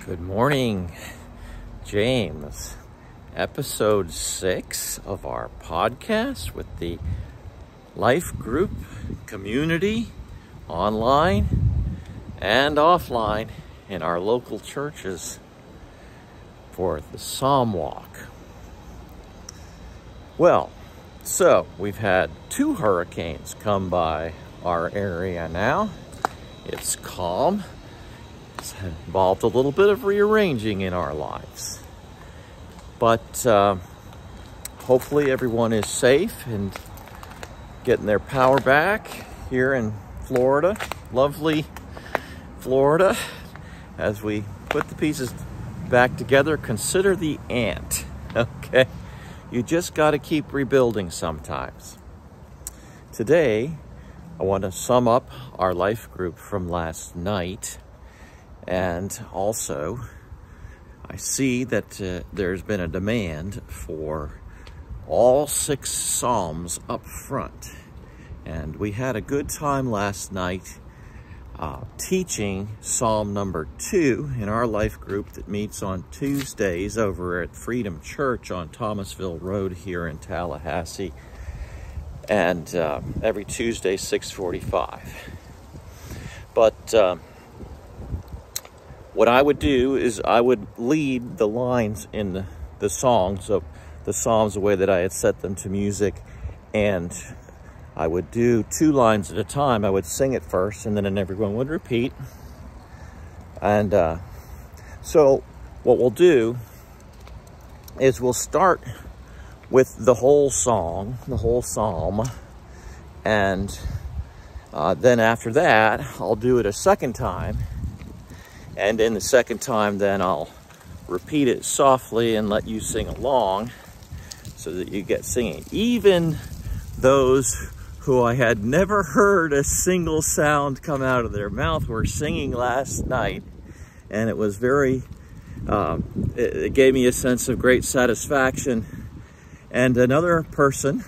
Good morning, James. Episode 6 of our podcast with the life group community online and offline in our local churches for the Psalm Walk. Well, so we've had 2 hurricanes come by our area now. It's calm. It's involved a little bit of rearranging in our lives. But hopefully everyone is safe and getting their power back here in Florida. Lovely Florida. As we put the pieces back together, consider the ant, okay? You just got to keep rebuilding sometimes. Today, I want to sum up our life group from last night. And also, I see that there's been a demand for all 6 Psalms up front. And we had a good time last night teaching Psalm number 2 in our life group that meets on Tuesdays over at Freedom Church on Thomasville Road here in Tallahassee. And every Tuesday, 6:45. But what I would do is I would lead the lines in the songs of the Psalms the way that I had set them to music, and I would do 2 lines at a time. I would sing it first, and then everyone would repeat. And so what we'll do is we'll start with the whole song, the whole psalm, and then after that, I'll do it a second time. And in the second time, then I'll repeat it softly and let you sing along so that you get singing. Even those who I had never heard a single sound come out of their mouth were singing last night. And it was very, it gave me a sense of great satisfaction. And another person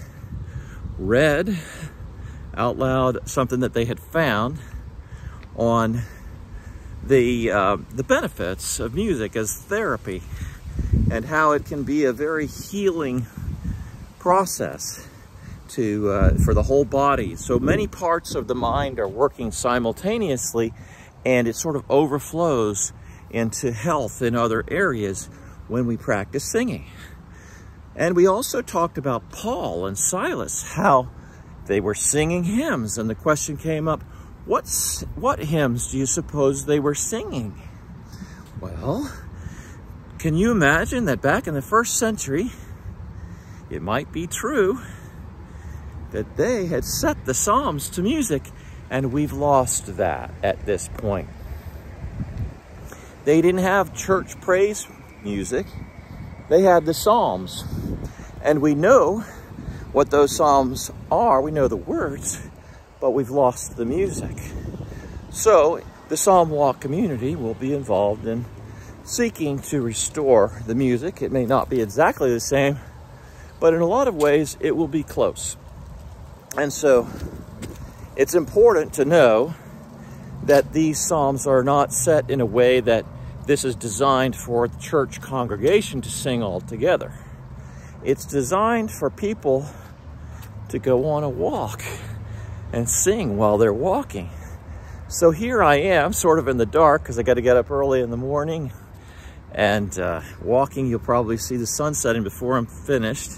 read out loud something that they had found on the benefits of music as therapy and how it can be a very healing process for the whole body. So many parts of the mind are working simultaneously, and it sort of overflows into health in other areas when we practice singing. And we also talked about Paul and Silas, how they were singing hymns, and the question came up, what hymns do you suppose they were singing? Well, can you imagine that back in the 1st century, it might be true that they had set the Psalms to music, and we've lost that at this point. They didn't have church praise music. They had the Psalms. And we know what those Psalms are. We know the words, but we've lost the music. So the Psalm Walk community will be involved in seeking to restore the music. It may not be exactly the same, but in a lot of ways it will be close. And so it's important to know that these Psalms are not set in a way that this is designed for the church congregation to sing all together. It's designed for people to go on a walk and sing while they're walking. So here I am, sort of in the dark, because I got to get up early in the morning. And walking, you'll probably see the sun setting before I'm finished.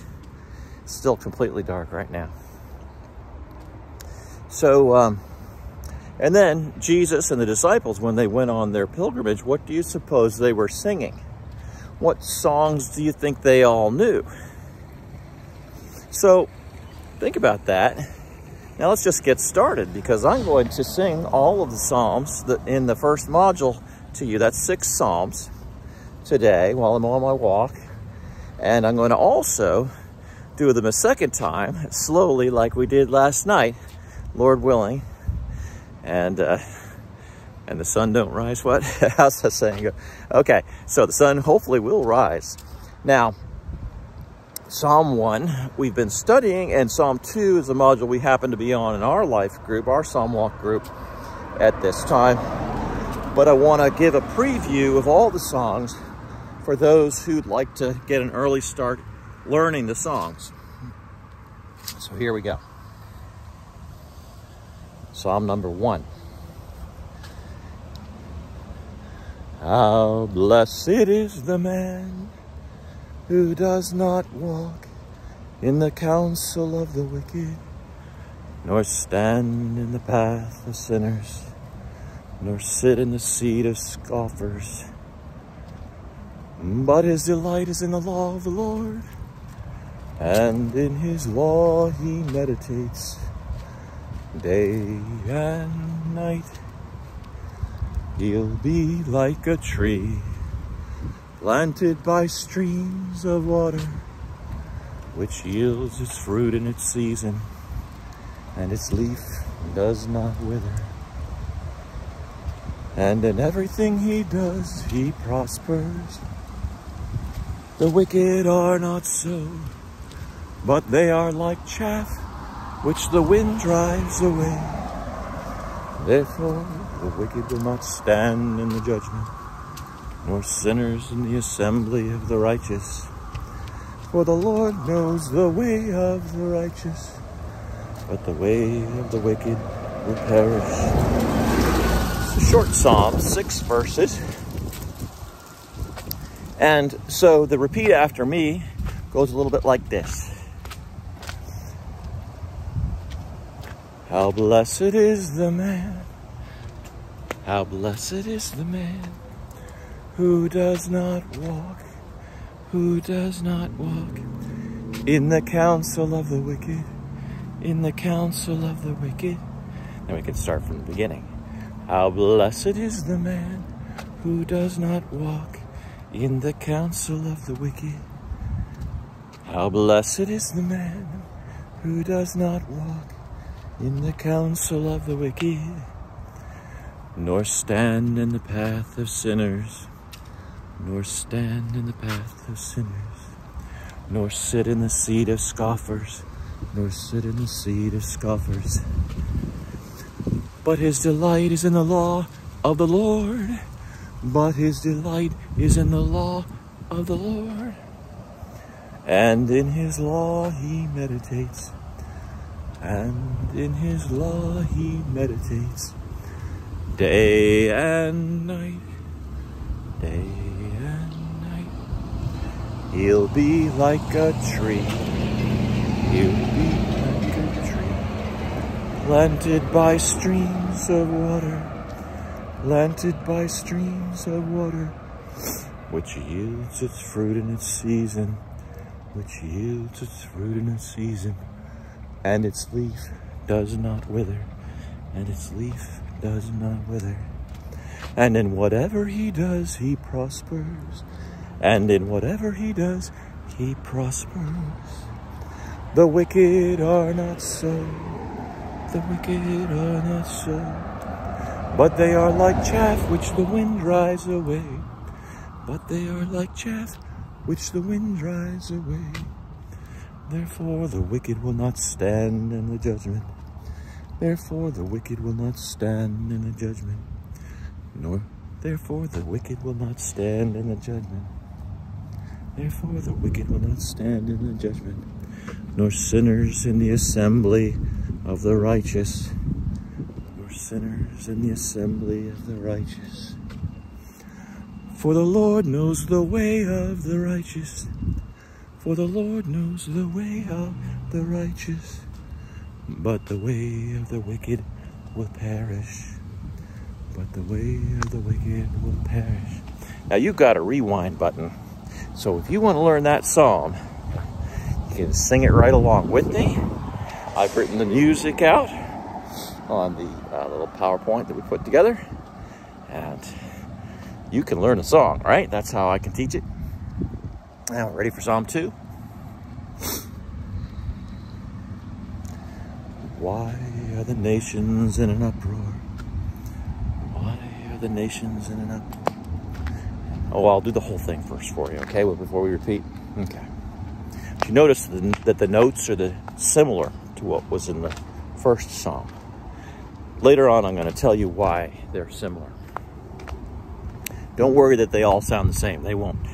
It's still completely dark right now. So, and then Jesus and the disciples, when they went on their pilgrimage, what do you suppose they were singing? What songs do you think they all knew? So, think about that. Now let's just get started, because I'm going to sing all of the Psalms in the first module to you. That's 6 Psalms today while I'm on my walk. And I'm going to also do them a second time, slowly like we did last night, Lord willing. And the sun don't rise, what? How's that saying? Okay, so the sun hopefully will rise. Now, Psalm 1 we've been studying, and Psalm 2 is a module we happen to be on in our life group, our Psalm Walk group at this time. but I want to give a preview of all the songs for those who'd like to get an early start learning the songs. So here we go. Psalm number 1. How blessed is the man who does not walk in the counsel of the wicked, nor stand in the path of sinners, nor sit in the seat of scoffers. But his delight is in the law of the Lord, and in his law he meditates day and night. He'll be like a tree planted by streams of water, which yields its fruit in its season, and its leaf does not wither. And in everything he does, he prospers. The wicked are not so, but they are like chaff which the wind drives away. Therefore, the wicked will not stand in the judgment, nor sinners in the assembly of the righteous. For the Lord knows the way of the righteous, but the way of the wicked will perish. It's a short psalm, 6 verses. And so the repeat after me goes a little bit like this. How blessed is the man, how blessed is the man who does not walk in the counsel of the wicked, in the counsel of the wicked. Then we can start from the beginning. How blessed is the man who does not walk in the counsel of the wicked. How blessed is the man who does not walk in the counsel of the wicked, nor stand in the path of sinners, nor stand in the path of sinners, nor sit in the seat of scoffers, nor sit in the seat of scoffers. But his delight is in the law of the Lord, but his delight is in the law of the Lord, and in his law he meditates, and in his law he meditates day and night, day and night. He'll be like a tree, he'll be like a tree, planted by streams of water, planted by streams of water, which yields its fruit in its season, which yields its fruit in its season, and its leaf does not wither, and its leaf does not wither. And in whatever he does, he prospers, and in whatever he does, he prospers. The wicked are not so, the wicked are not so, but they are like chaff which the wind drives away, but they are like chaff which the wind drives away. Therefore the wicked will not stand in the judgment. Therefore the wicked will not stand in the judgment. Therefore the wicked will not stand in the judgment. Therefore the wicked will not stand in the judgment, nor sinners in the assembly of the righteous, nor sinners in the assembly of the righteous. For the Lord knows the way of the righteous, for the Lord knows the way of the righteous, but the way of the wicked will perish. But the way of the wicked will perish. Now you've got a rewind button. So if you want to learn that psalm, you can sing it right along with me. I've written the music out on the little PowerPoint that we put together. And you can learn the song, right? That's how I can teach it. Now, ready for Psalm 2? Why are the nations in an uproar? Why are the nations in an uproar? Oh, I'll do the whole thing first for you, okay? Before we repeat. Okay. You notice that the notes are similar to what was in the first psalm. Later on, I'm going to tell you why they're similar. Don't worry that they all sound the same. They won't.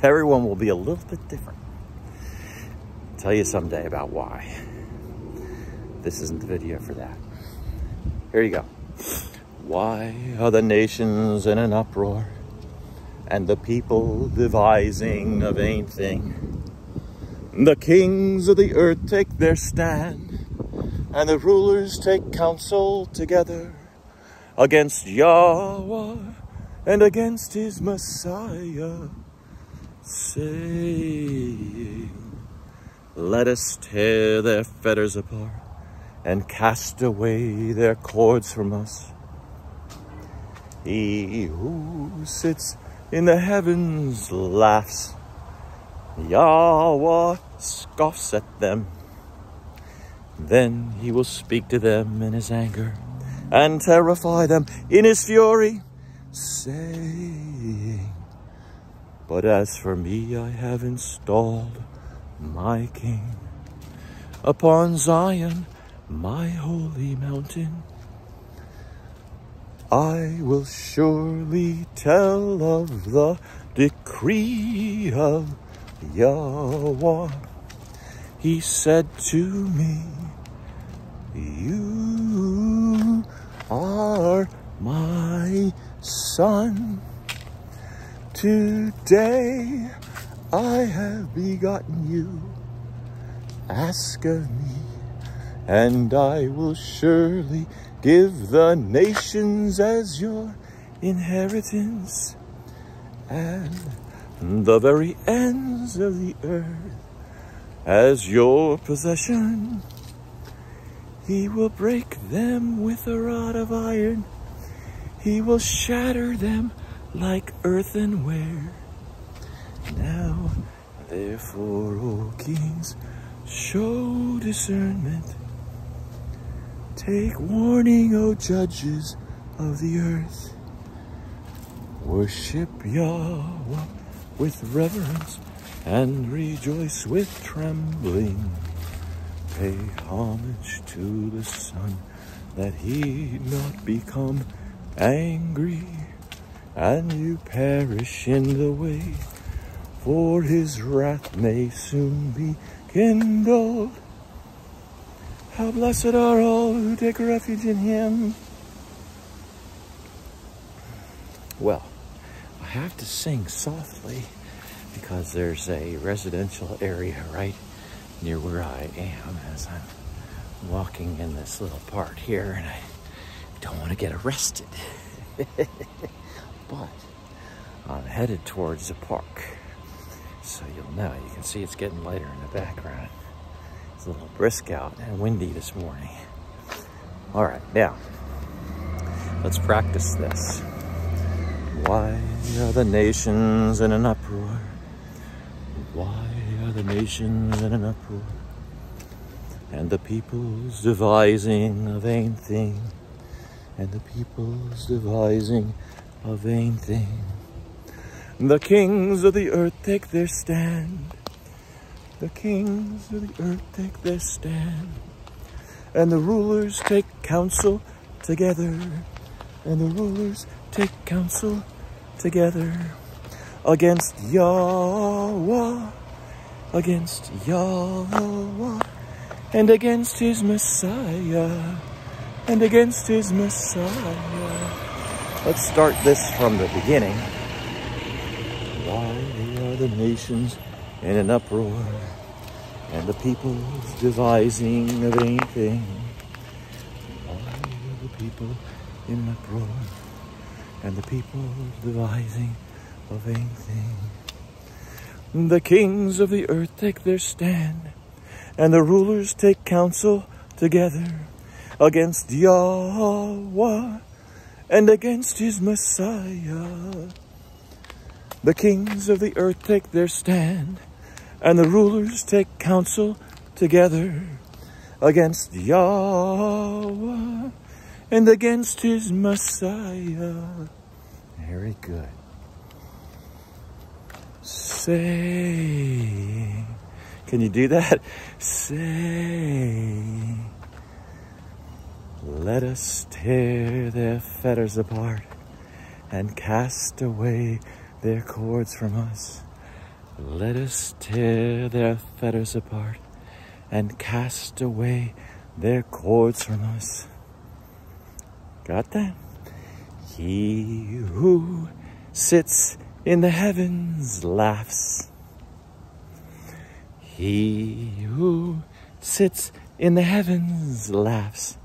Everyone will be a little bit different. I'll tell you someday about why. This isn't the video for that. Here you go. Why are the nations in an uproar, and the people devising a vain thing? The kings of the earth take their stand, and the rulers take counsel together against Yahweh and against his Messiah, saying, let us tear their fetters apart and cast away their cords from us. He who sits in the heavens laughs. Yahweh scoffs at them. Then he will speak to them in his anger and terrify them in his fury, saying, but as for me, I have installed my King upon Zion, my holy mountain. I will surely tell of the decree of Yahweh. He said to me, you are my son. Today I have begotten you. Ask of me, and I will surely give the nations as your inheritance, and the very ends of the earth as your possession. He will break them with a rod of iron. He will shatter them like earthenware. Now, therefore, O kings, show discernment. Take warning, O judges of the earth. Worship Yahweh with reverence and rejoice with trembling. Pay homage to the Son, that he not become angry and you perish in the way, for his wrath may soon be kindled. How blessed are all who take refuge in him. Well, I have to sing softly because there's a residential area right near where I am as I'm walking in this little part here, and I don't want to get arrested. But I'm headed towards the park, so you'll know. You can see it's getting lighter in the background. It's a little brisk out and windy this morning. All right, now let's practice this. Why are the nations in an uproar? Why are the nations in an uproar? And the peoples devising a vain thing. And the peoples devising a vain thing. The kings of the earth take their stand. The kings of the earth take their stand. And the rulers take counsel together. And the rulers take counsel together against Yahweh, against Yahweh, and against his Messiah, and against his Messiah. Let's start this from the beginning. Why are the nations in an uproar, and the peoples devising a vain thing? Why are the people in an uproar, and the people devising a vain thing? The kings of the earth take their stand, and the rulers take counsel together against Yahweh and against his Messiah. The kings of the earth take their stand, and the rulers take counsel together against Yahweh and against his Messiah. Very good. Say, can you do that? Say, let us tear their fetters apart and cast away their cords from us. Let us tear their fetters apart and cast away their cords from us. Got that? He who sits in the heavens laughs. He who sits in the heavens laughs.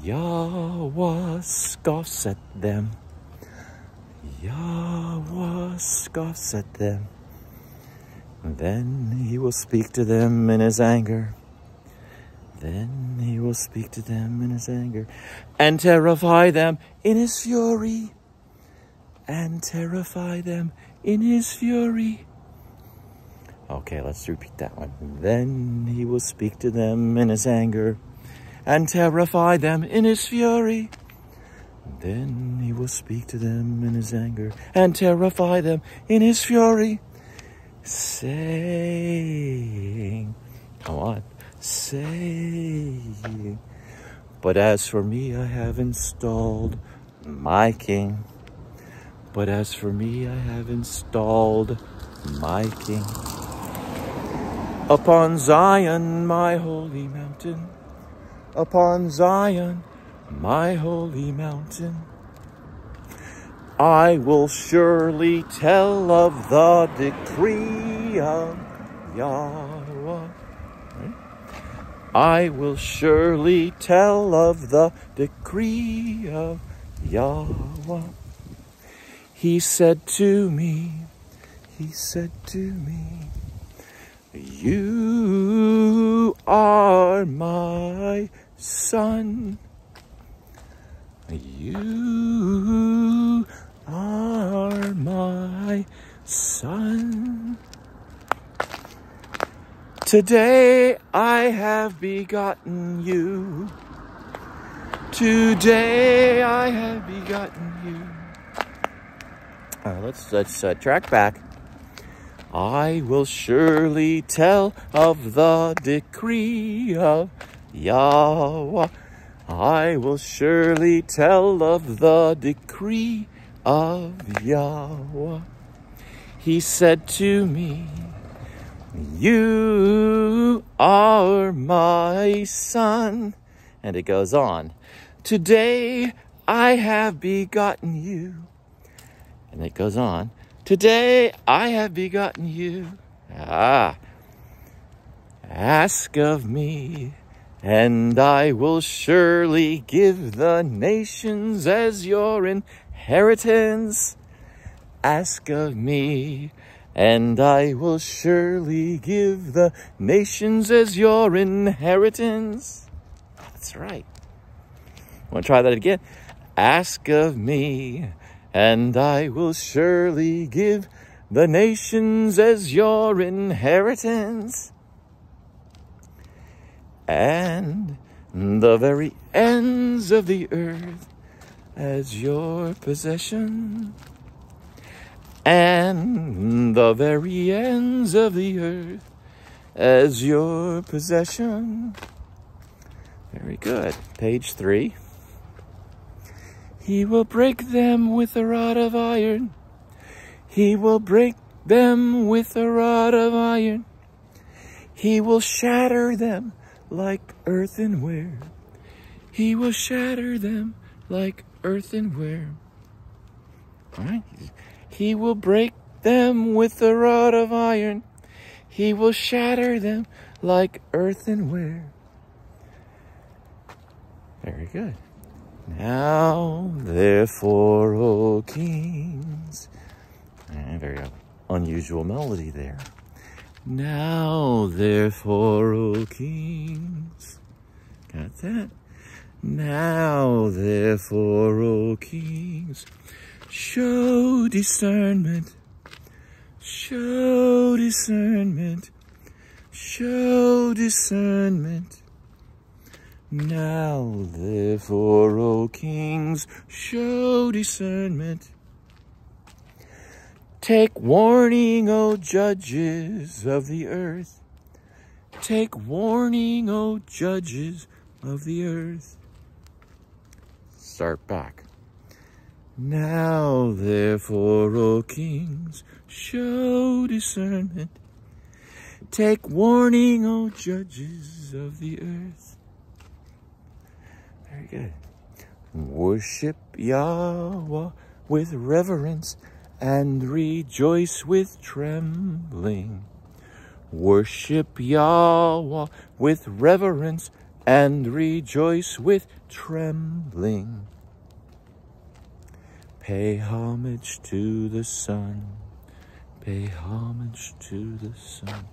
Yahweh scoffs at them. Yahweh scoffs at them. Then he will speak to them in his anger. Then he will speak to them in his anger and terrify them in his fury. And terrify them in his fury. Okay, let's repeat that one. Then he will speak to them in his anger and terrify them in his fury. Then he will speak to them in his anger and terrify them in his fury, saying, come on, saying, but as for me, I have installed my king. But as for me, I have installed my king. Upon Zion, my holy mountain. Upon Zion, my holy mountain. I will surely tell of the decree of Yahweh. I will surely tell of the decree of Yahweh. He said to me, you are my son. You are my son. Today I have begotten you. Today I have begotten you. Let's track back. I will surely tell of the decree of Yahweh. I will surely tell of the decree of Yahweh. He said to me, you are my son. And it goes on. Today I have begotten you. And it goes on. Today I have begotten you. Ask of me, and I will surely give the nations as your inheritance. Ask of me, and I will surely give the nations as your inheritance. That's right. Want to try that again? Ask of me, and I will surely give the nations as your inheritance, and the very ends of the earth as your possession, and the very ends of the earth as your possession. Very good. Page 3. He will break them with a rod of iron. He will break them with a rod of iron. He will shatter them like earthenware. He will shatter them like earthenware. All right. He will break them with a rod of iron. He will shatter them like earthenware. Very good. Now, therefore, O kings. Very unusual melody there. Now, therefore, O kings. Got that? Now, therefore, O kings, show discernment. Show discernment. Show discernment. Now, therefore, O kings, show discernment. Take warning, O judges of the earth. Take warning, O judges of the earth. Start back. Now therefore, O kings, show discernment. Take warning, O judges of the earth. Very good. Worship Yahweh with reverence and rejoice with trembling. Worship Yahweh with reverence and rejoice with trembling. Pay homage to the Son. Pay homage to the Son,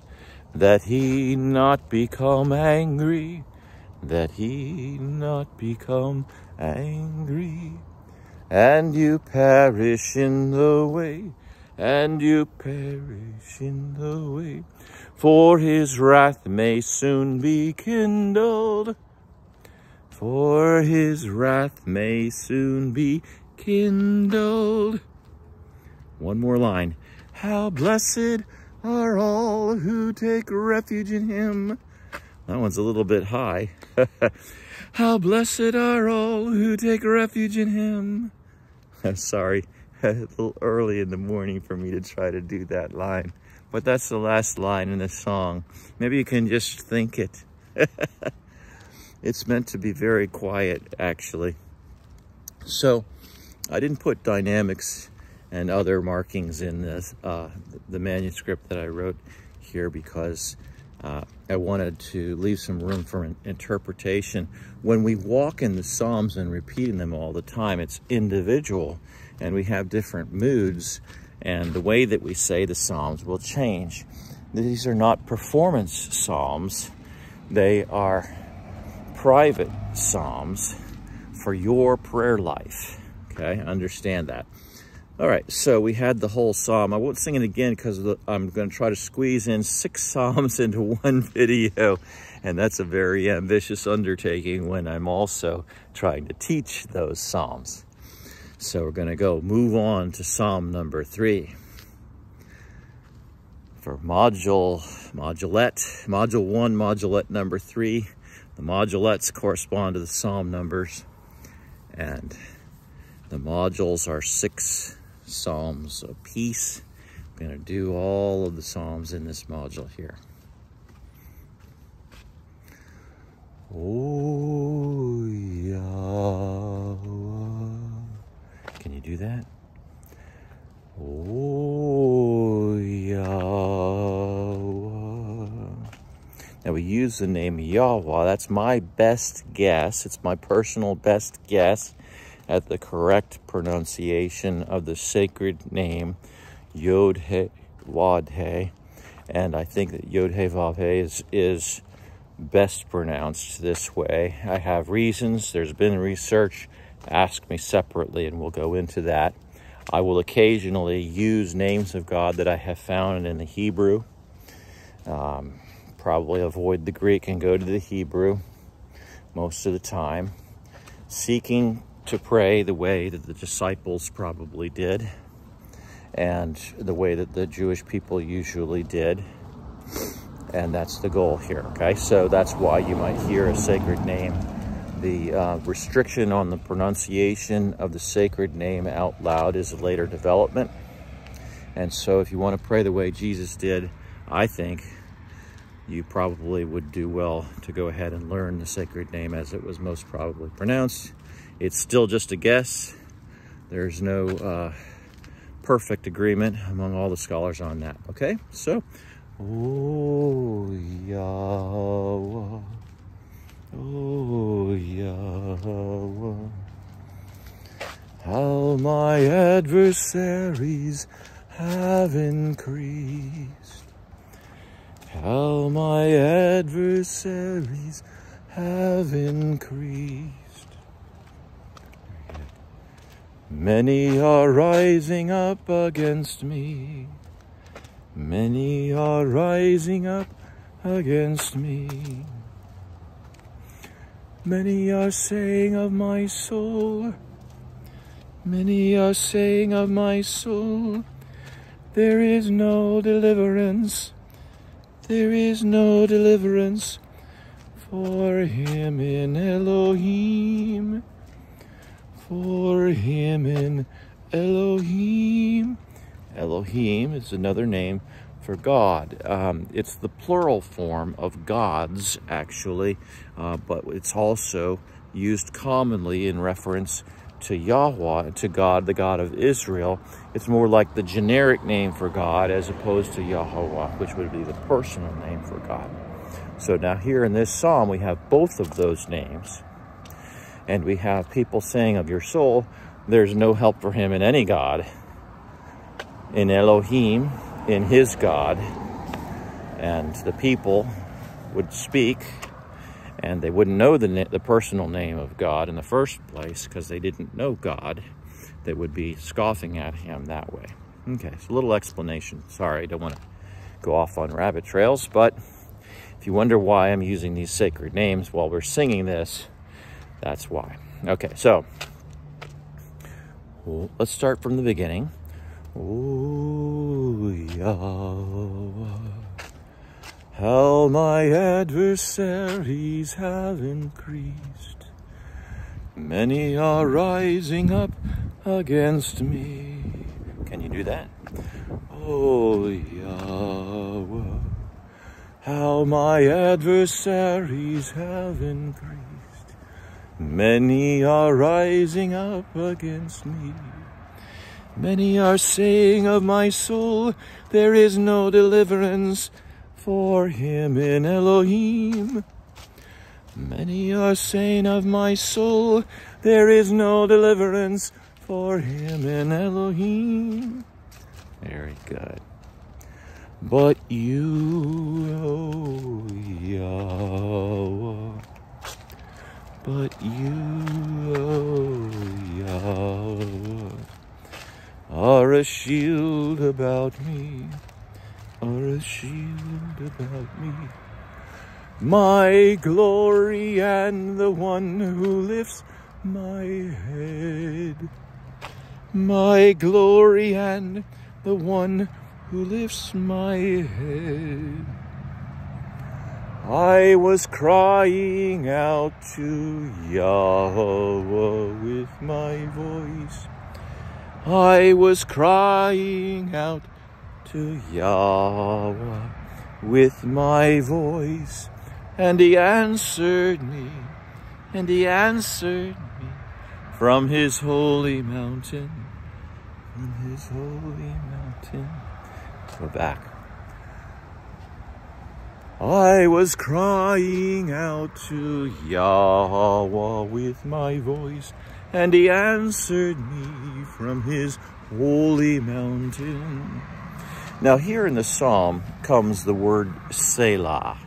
that he not become angry, that he not become angry, and you perish in the way, and you perish in the way, for his wrath may soon be kindled, for his wrath may soon be kindled. One more line. How blessed are all who take refuge in him. That one's a little bit high. How blessed are all who take refuge in him. I'm sorry, a little early in the morning for me to try to do that line. But that's the last line in the song. Maybe you can just think it. It's meant to be very quiet, actually. So I didn't put dynamics and other markings in this, the manuscript that I wrote here, because I wanted to leave some room for interpretation. When we walk in the Psalms and repeating them all the time, it's individual, and we have different moods, and the way that we say the Psalms will change. These are not performance Psalms. They are private Psalms for your prayer life. Okay, understand that. All right, so we had the whole psalm. I won't sing it again because I'm going to try to squeeze in 6 psalms into one video, and that's a very ambitious undertaking when I'm also trying to teach those psalms. So we're going to move on to Psalm number 3. For module 1, modulette number 3. The modulettes correspond to the psalm numbers, and the modules are 6 psalms apiece. I'm going to do all of the psalms in this module here. Oh, Yahweh. Can you do that? Oh, Yahweh. Now we use the name Yahweh. That's my best guess. It's my personal best guess at the correct pronunciation of the sacred name Yod-He Wad-He, and I think that Yod-He Vav-He is best pronounced this way. I have reasons. There's been research. Ask me separately and we'll go into that. I will occasionally use names of God that I have found in the Hebrew. Probably avoid the Greek and go to the Hebrew most of the time, seeking to pray the way that the disciples probably did, and the way that the Jewish people usually did. And that's the goal here, okay? So that's why you might hear a sacred name. The restriction on the pronunciation of the sacred name out loud is a later development. And so if you want to pray the way Jesus did, I think you probably would do well to go ahead and learn the sacred name as it was most probably pronounced. It's still just a guess. There's no perfect agreement among all the scholars on that, okay? So, oh, Yahweh, oh, Yahweh, how my adversaries have increased, how my adversaries have increased. Many are rising up against me. Many are rising up against me. Many are saying of my soul. Many are saying of my soul, there is no deliverance. There is no deliverance for him in Elohim. for him in Elohim. Elohim is another name for God. It's the plural form of gods, actually, but it's also used commonly in reference to Yahweh, to God, the God of Israel. It's more like the generic name for God as opposed to Yahweh, which would be the personal name for God. So now here in this psalm, we have both of those names. And we have people saying of your soul, there's no help for him in any God. In Elohim, in his God. And the people would speak, and they wouldn't know the personal name of God in the first place because they didn't know God. They would be scoffing at him that way. Okay, so a little explanation. Sorry, I don't want to go off on rabbit trails, but if you wonder why I'm using these sacred names while we're singing this, that's why. Okay, so let's start from the beginning. Oh, Yahweh, how my adversaries have increased. Many are rising up against me. Can you do that? Oh, Yahweh, how my adversaries have increased. Many are rising up against me. Many are saying of my soul, there is no deliverance for him in Elohim. Many are saying of my soul, there is no deliverance for him in Elohim. Very good. But you, oh Yahweh, but you, oh Yahweh, are a shield about me, are a shield about me. My glory and the one who lifts my head. My glory and the one who lifts my head. I was crying out to Yahweh with my voice. I was crying out to Yahweh with my voice, and he answered me, and he answered me from his holy mountain, from his holy mountain. Go back. I was crying out to Yahweh with my voice, and he answered me from his holy mountain. Now here in the psalm comes the word Selah.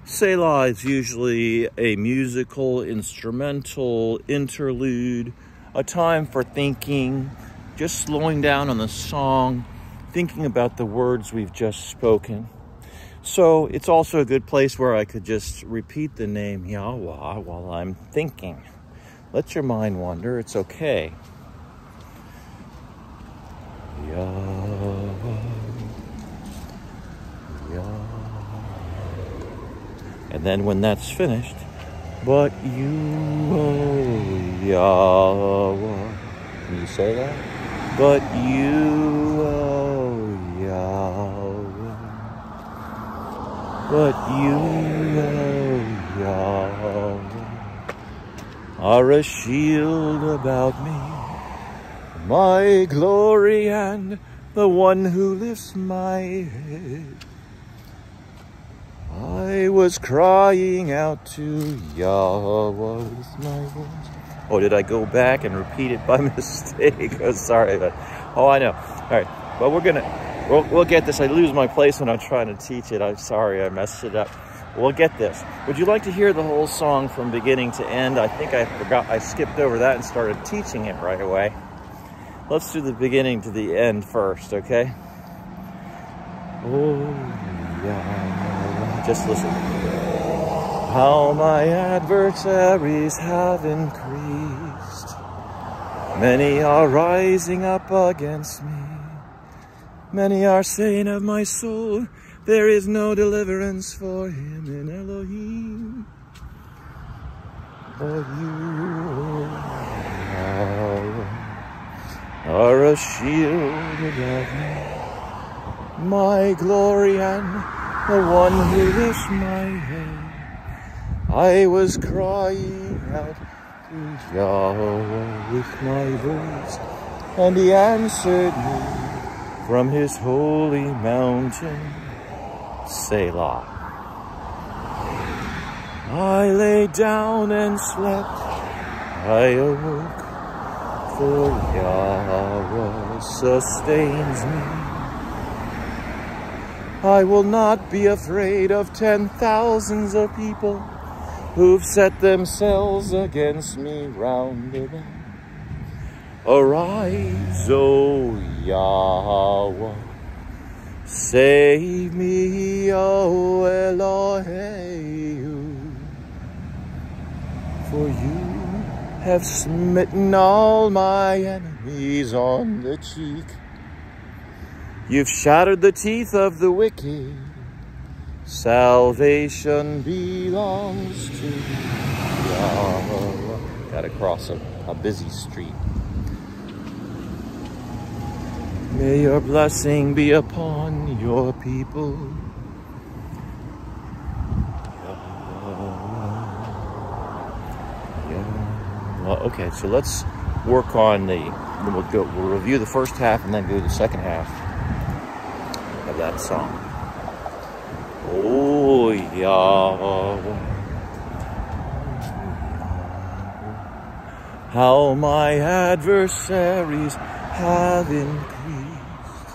Selah is usually a musical, instrumental interlude, a time for thinking, just slowing down on the song, thinking about the words we've just spoken. So it's also a good place where I could just repeat the name Yahweh while I'm thinking. Let your mind wander, it's okay. Yahweh, Yahweh. And then when that's finished, but you, oh Yahweh. Can you say that? But you, oh Yahweh. But you, oh Yahweh, are a shield about me, my glory and the one who lifts my head. I was crying out to Yahweh with my voice. Oh, did I go back and repeat it by mistake? Oh, sorry. Oh, I know. All right. Well, we'll get this. I lose my place when I'm trying to teach it. I'm sorry. I messed it up. We'll get this. Would you like to hear the whole song from beginning to end? I think I forgot. I skipped over that and started teaching it right away. Let's do the beginning to the end first, okay? Oh, yeah. Just listen. How my adversaries have increased. Many are rising up against me. Many are saying of my soul, there is no deliverance for him in Elohim. But you, are a shield above me, my glory and the one who lifts my head. I was crying out to Yahweh with my voice, and he answered me from his holy mountain, Selah. I lay down and slept, I awoke, for Yahweh sustains me. I will not be afraid of 10,000s of people who've set themselves against me round about. Arise, O Yahweh, save me, O Elohim, for you have smitten all my enemies on the cheek. You've shattered the teeth of the wicked. Salvation belongs to Yahweh. Gotta cross a busy street. May your blessing be upon your people. Well, okay, so let's work on we'll review the first half and then go to the second half of that song. Oh, Yahweh, how my adversaries have increased,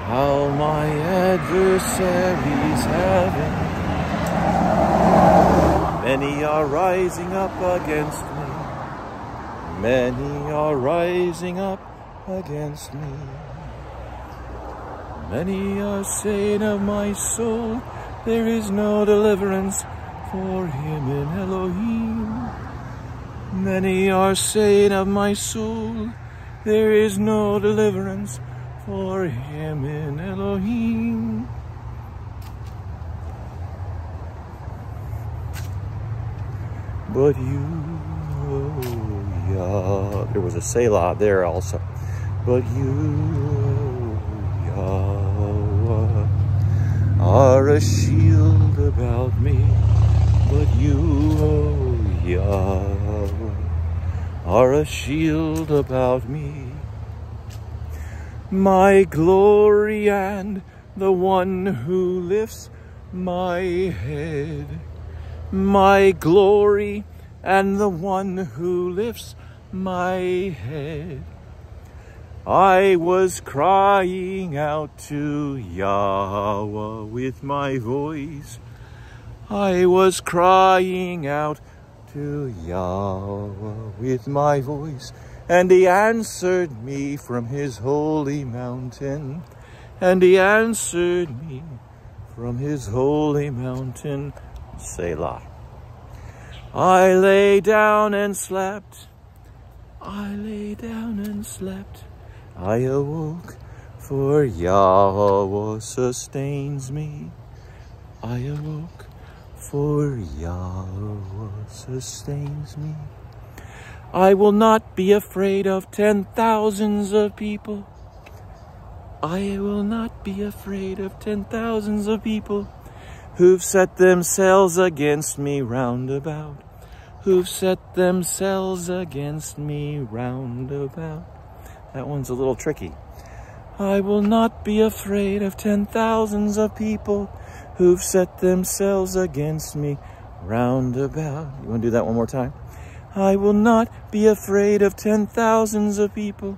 how my adversaries have increased. Many are rising up against me. Many are rising up against me. Many are saying of my soul, there is no deliverance for him in Elohim. Many are saying of my soul, there is no deliverance for him in Elohim. But you, oh Yah, there was a Selah there also. But you, Yahweh, are a shield about me. But you, oh Yahweh, are a shield about me. My glory and the one who lifts my head. My glory and the one who lifts my head. I was crying out to Yahweh with my voice. I was crying out to Yahweh with my voice, and he answered me from his holy mountain. And he answered me from his holy mountain, Selah. I lay down and slept. I lay down and slept. I awoke, for Yahweh sustains me. I awoke, for Yahweh sustains me. I will not be afraid of 10,000s of people. I will not be afraid of 10,000s of people who've set themselves against me round about. Who've set themselves against me round about. That one's a little tricky. I will not be afraid of 10,000s of people who've set themselves against me round about. You want to do that one more time? I will not be afraid of 10,000s of people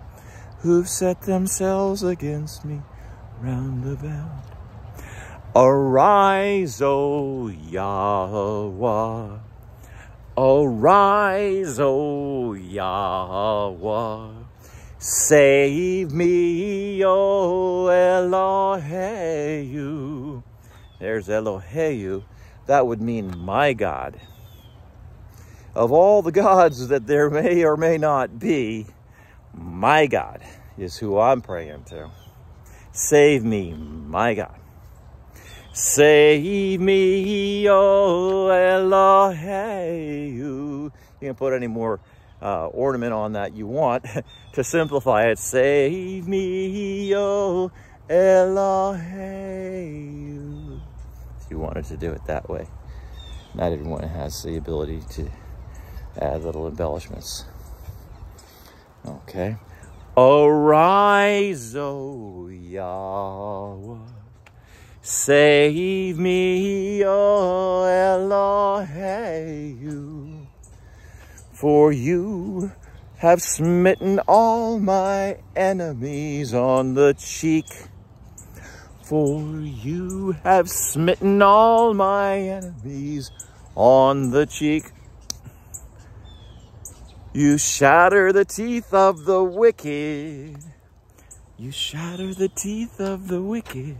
who've set themselves against me round about. Arise, O Yahweh. Arise, O Yahweh. Save me, O Elohim. There's Elohim. That would mean my God. Of all the gods that there may or may not be, my God is who I'm praying to. Save me, my God. Save me, O Elohim. You can put any more ornament on that you want. To simplify it, save me, O Elohim, if you wanted to do it that way. Not everyone has the ability to add little embellishments. Okay. Arise, O Yahweh, save me, O Elohim, for you have smitten all my enemies on the cheek. For you have smitten all my enemies on the cheek. You shatter the teeth of the wicked. You shatter the teeth of the wicked.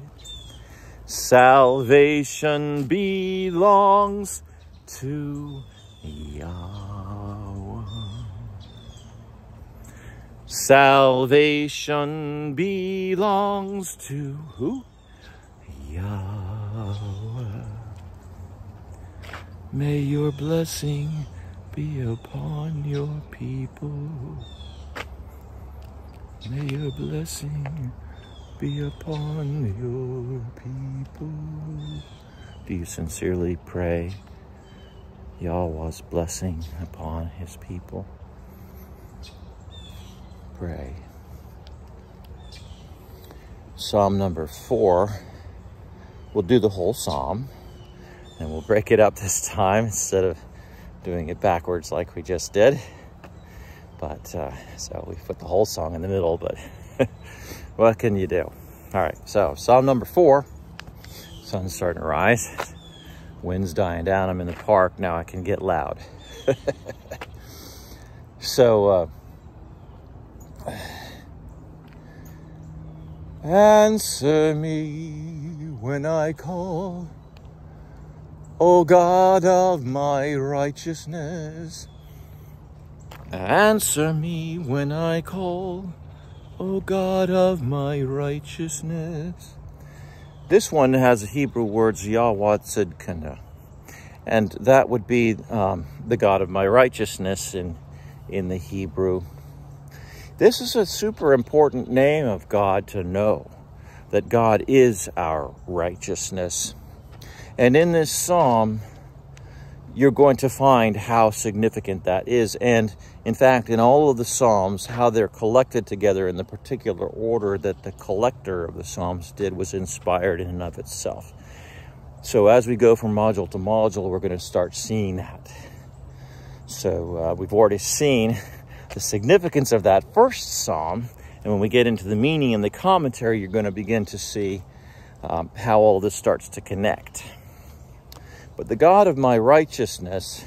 Salvation belongs to Yahweh. Salvation belongs to who? Yahweh. May your blessing be upon your people. May your blessing be upon your people. Do you sincerely pray Yahweh's blessing upon his people? Pray. Psalm number 4. We'll do the whole psalm, and we'll break it up this time instead of doing it backwards like we just did. But so we put the whole song in the middle, but what can you do? All right, so Psalm number 4. Sun's starting to rise. Wind's dying down. I'm in the park. Now I can get loud. So, answer me when I call, O God of my righteousness. Answer me when I call, O God of my righteousness. This one has the Hebrew words Yahweh Tzidkenu, and that would be the God of my righteousness in the Hebrew. This is a super important name of God to know, that God is our righteousness. And in this psalm, you're going to find how significant that is. And in fact, in all of the psalms, how they're collected together in the particular order that the collector of the psalms did was inspired in and of itself. So as we go from module to module, we're going to start seeing that. So we've already seen the significance of that first psalm. And when we get into the meaning and the commentary, you're going to begin to see how all this starts to connect. But the God of my righteousness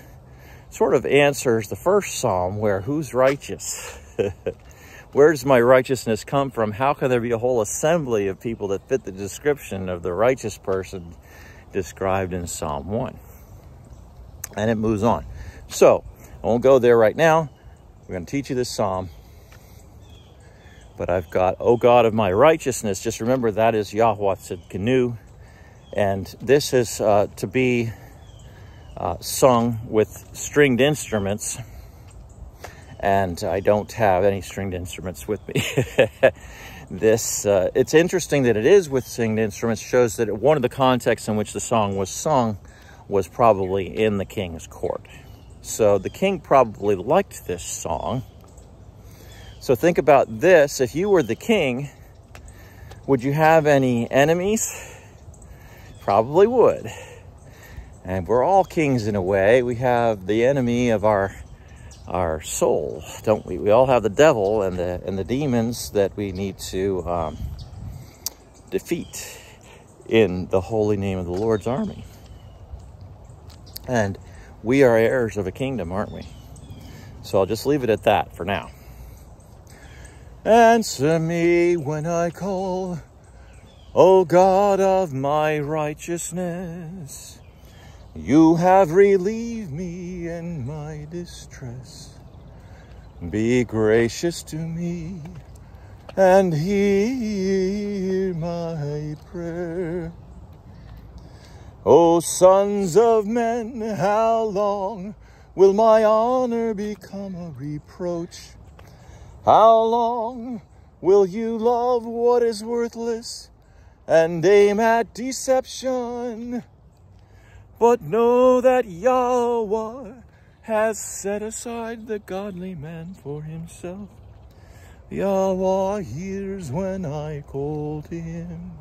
sort of answers the first psalm where who's righteous? Where does my righteousness come from? How can there be a whole assembly of people that fit the description of the righteous person described in Psalm 1? And it moves on. So I won't go there right now. We're going to teach you this psalm. But I've got, O God of my righteousness. Just remember that is Yahweh Tzidkenu. And this is to be sung with stringed instruments. And I don't have any stringed instruments with me. It's interesting that it is with stringed instruments. Shows that one of the contexts in which the song was sung was probably in the king's court. So the king probably liked this song. So think about this. If you were the king, would you have any enemies? Probably would. And we're all kings in a way. We have the enemy of our soul, don't we? We all have the devil and the demons that we need to defeat in the holy name of the Lord's army. And we are heirs of a kingdom, aren't we? So I'll just leave it at that for now. Answer me when I call, O God of my righteousness. You have relieved me in my distress. Be gracious to me and hear my prayer. O sons of men, how long will my honor become a reproach? How long will you love what is worthless and aim at deception? But know that Yahweh has set aside the godly man for himself. Yahweh hears when I call to him.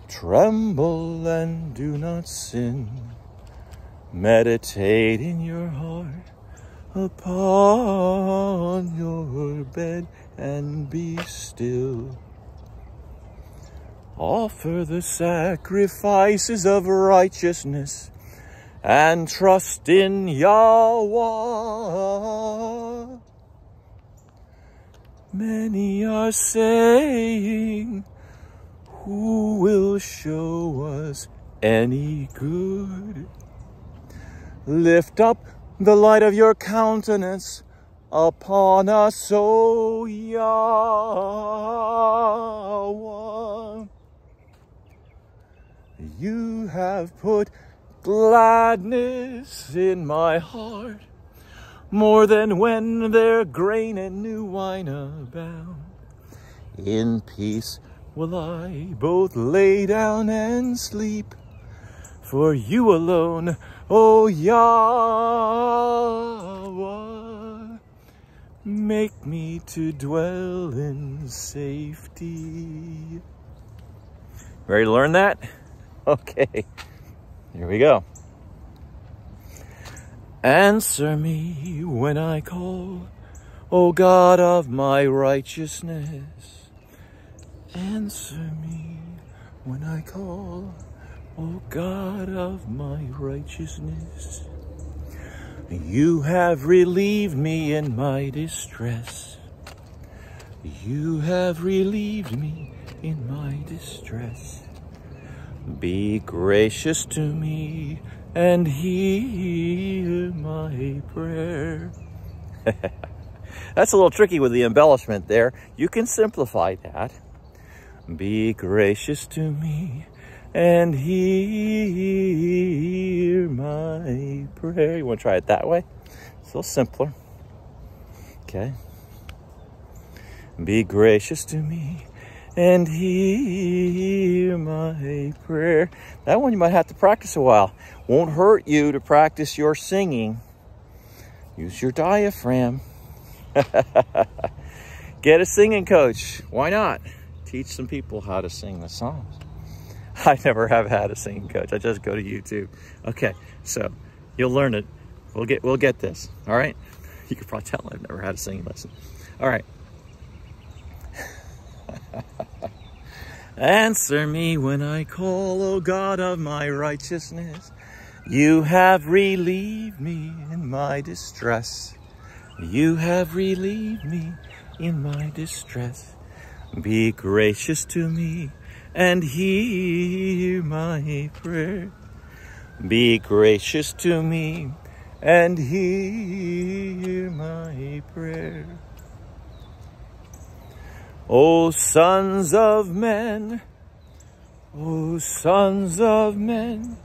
Tremble and do not sin. Meditate in your heart upon your bed and be still. Offer the sacrifices of righteousness and trust in Yahweh. Many are saying, who will show us any good? Lift up the light of your countenance upon us, O Yahweh. You have put gladness in my heart, more than when there grain and new wine abound. In peace will I both lay down and sleep, for you alone, O Yahweh, make me to dwell in safety. Ready to learn that? Okay, here we go. Answer me when I call, O God of my righteousness. Answer me when I call, O God of my righteousness. You have relieved me in my distress. You have relieved me in my distress. Be gracious to me and hear my prayer. That's a little tricky with the embellishment there. You can simplify that. Be gracious to me and hear my prayer. You want to try it that way? It's a little simpler. Okay. Be gracious to me and hear my prayer. That one you might have to practice a while. Won't hurt you to practice your singing. Use your diaphragm. Get a singing coach. Why not? Teach some people how to sing the songs. I never have had a singing coach. I just go to YouTube. Okay, so you'll learn it. We'll get this. All right. You can probably tell I've never had a singing lesson. All right. Answer me when I call, O God of my righteousness. You have relieved me in my distress. You have relieved me in my distress. Be gracious to me and hear my prayer. Be gracious to me and hear my prayer. O sons of men, O sons of men,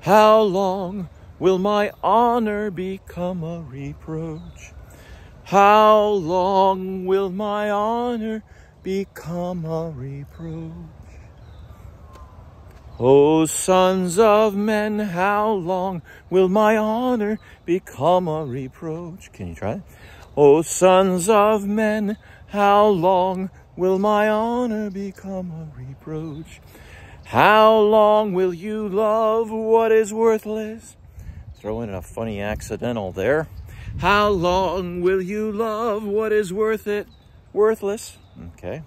how long will my honor become a reproach? How long will my honor become a reproach? O sons of men, how long will my honor become a reproach? Can you try it? O sons of men, how long will my honor become a reproach? How long will you love what is worthless? Throw in a funny accidental there. How long will you love what is worthless? Okay.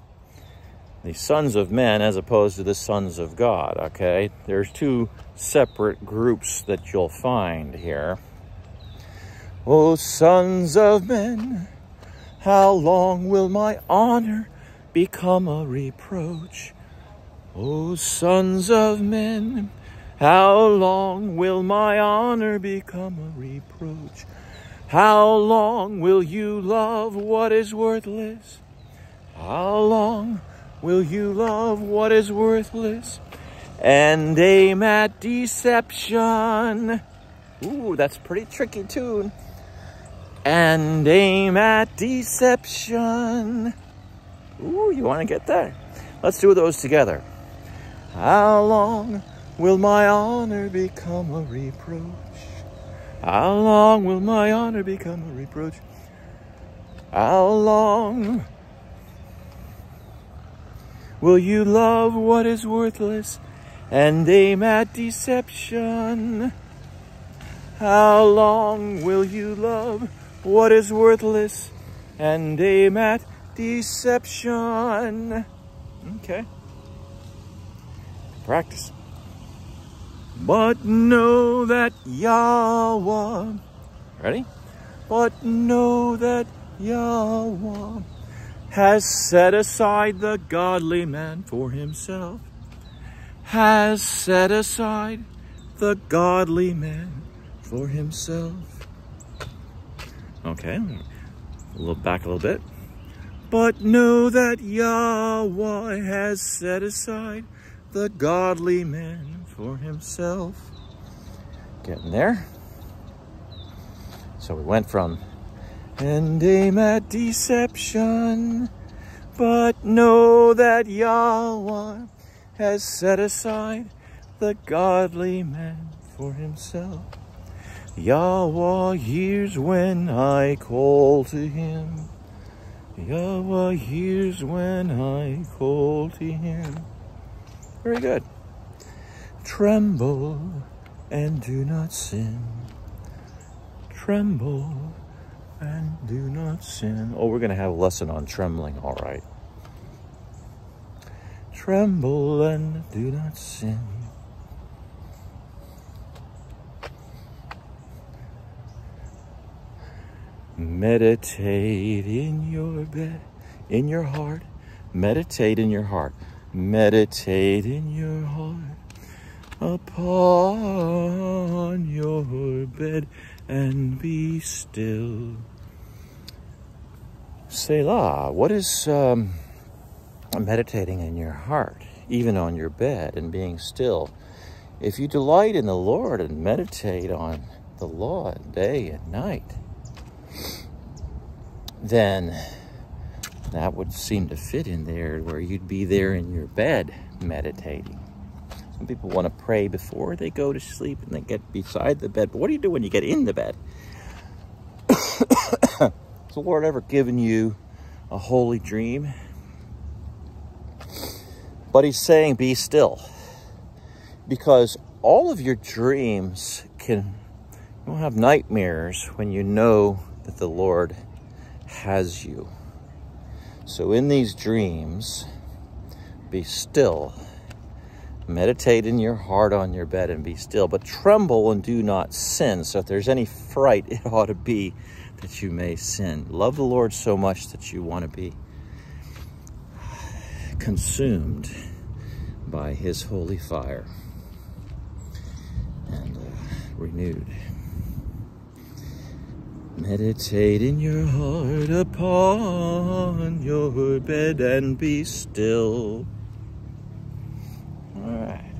The sons of men as opposed to the sons of God, okay? There's two separate groups that you'll find here. O sons of men, how long will my honor become a reproach? O sons of men, how long will my honor become a reproach? How long will you love what is worthless? How long will you love what is worthless and aim at deception? Ooh, that's a pretty tricky tune. And aim at deception. Ooh, you want to get that? Let's do those together. How long will my honor become a reproach? How long will my honor become a reproach? How long will you love what is worthless and aim at deception? How long will you love what is worthless and aim at deception? Okay. Practice. But know that Yahweh, ready? But know that Yahweh has set aside the godly man for himself. Has set aside the godly man for himself. Okay, back a little bit. But know that Yahweh has set aside the godly man for himself. Getting there. So we went from and aim at deception, but know that Yahweh has set aside the godly man for himself. Yahweh hears when I call to him. Yahweh hears when I call to him. Very good. Tremble and do not sin. Tremble and do not sin. Oh, we're going to have a lesson on trembling, all right. Tremble and do not sin. Meditate in your bed, in your heart. Meditate in your heart. Meditate in your heart upon your bed and be still. Selah. What is meditating in your heart, even on your bed and being still? If you delight in the Lord and meditate on the law day and night, then that would seem to fit in there where you'd be there in your bed meditating. Some people want to pray before they go to sleep and they get beside the bed. But what do you do when you get in the bed? Has the Lord ever given you a holy dream? But he's saying be still. Because all of your dreams you'll have nightmares when you know that the Lord has you. So in these dreams, be still. Meditate in your heart on your bed and be still. But tremble and do not sin. So if there's any fright, it ought to be that you may sin. Love the Lord so much that you want to be consumed by his holy fire and renewed. Meditate in your heart upon your bed and be still. All right.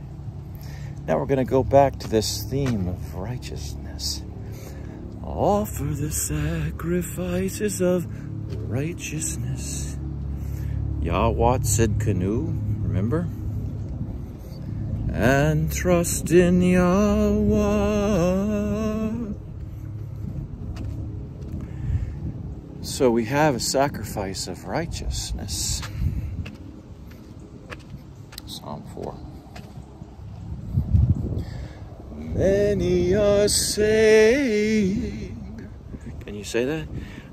Now we're going to go back to this theme of righteousness. Offer the sacrifices of righteousness. Yahweh said canoe, remember? And trust in Yahweh. So we have a sacrifice of righteousness. Psalm 4. Many are saying, can you say that?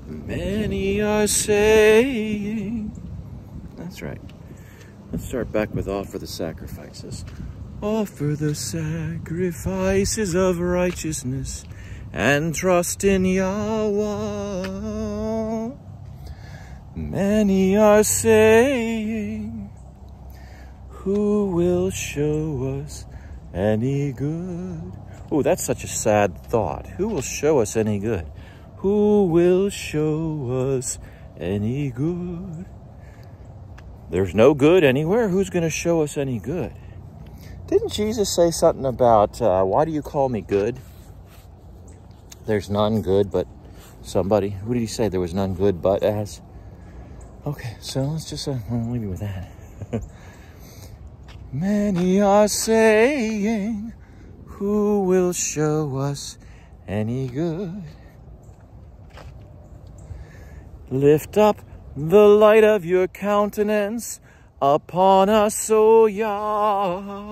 Many are saying, that's right. Let's start back with offer the sacrifices. Offer the sacrifices of righteousness and trust in Yahweh. Many are saying, who will show us any good? Oh, that's such a sad thought. Who will show us any good? Who will show us any good? There's no good anywhere. Who's going to show us any good? Didn't Jesus say something about, why do you call me good? There's none good but somebody. Who did he say there was none good but as? Okay, so let's just I'll leave you with that. Many are saying, who will show us any good? Lift up the light of your countenance upon us, O Yahweh.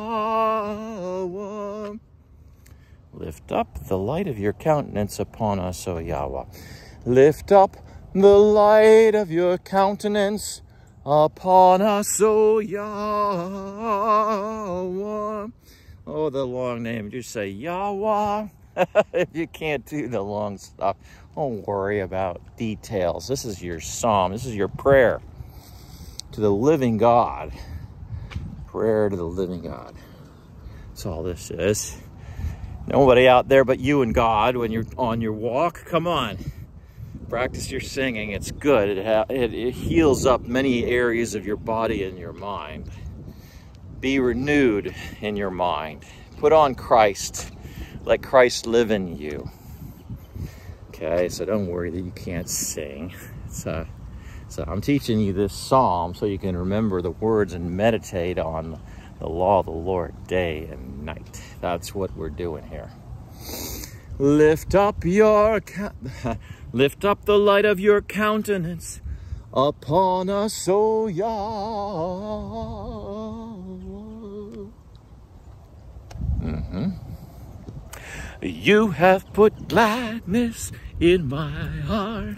Lift up the light of your countenance upon us, O Yahweh. Lift up the light of your countenance upon us, O Yahweh. Oh, the long name. Just say Yahweh. If you can't do the long stuff, don't worry about details. This is your psalm. This is your prayer to the living God. Prayer to the living God. That's all this is. Nobody out there but you and God when you're on your walk. Come on. Practice your singing. It's good. It heals up many areas of your body and your mind. Be renewed in your mind. Put on Christ. Let Christ live in you. Okay, so don't worry that you can't sing. So I'm teaching you this psalm so you can remember the words and meditate on the law of the Lord day and night. That's what we're doing here. Lift up lift up the light of your countenance upon us, O Yahweh. You have put gladness in my heart.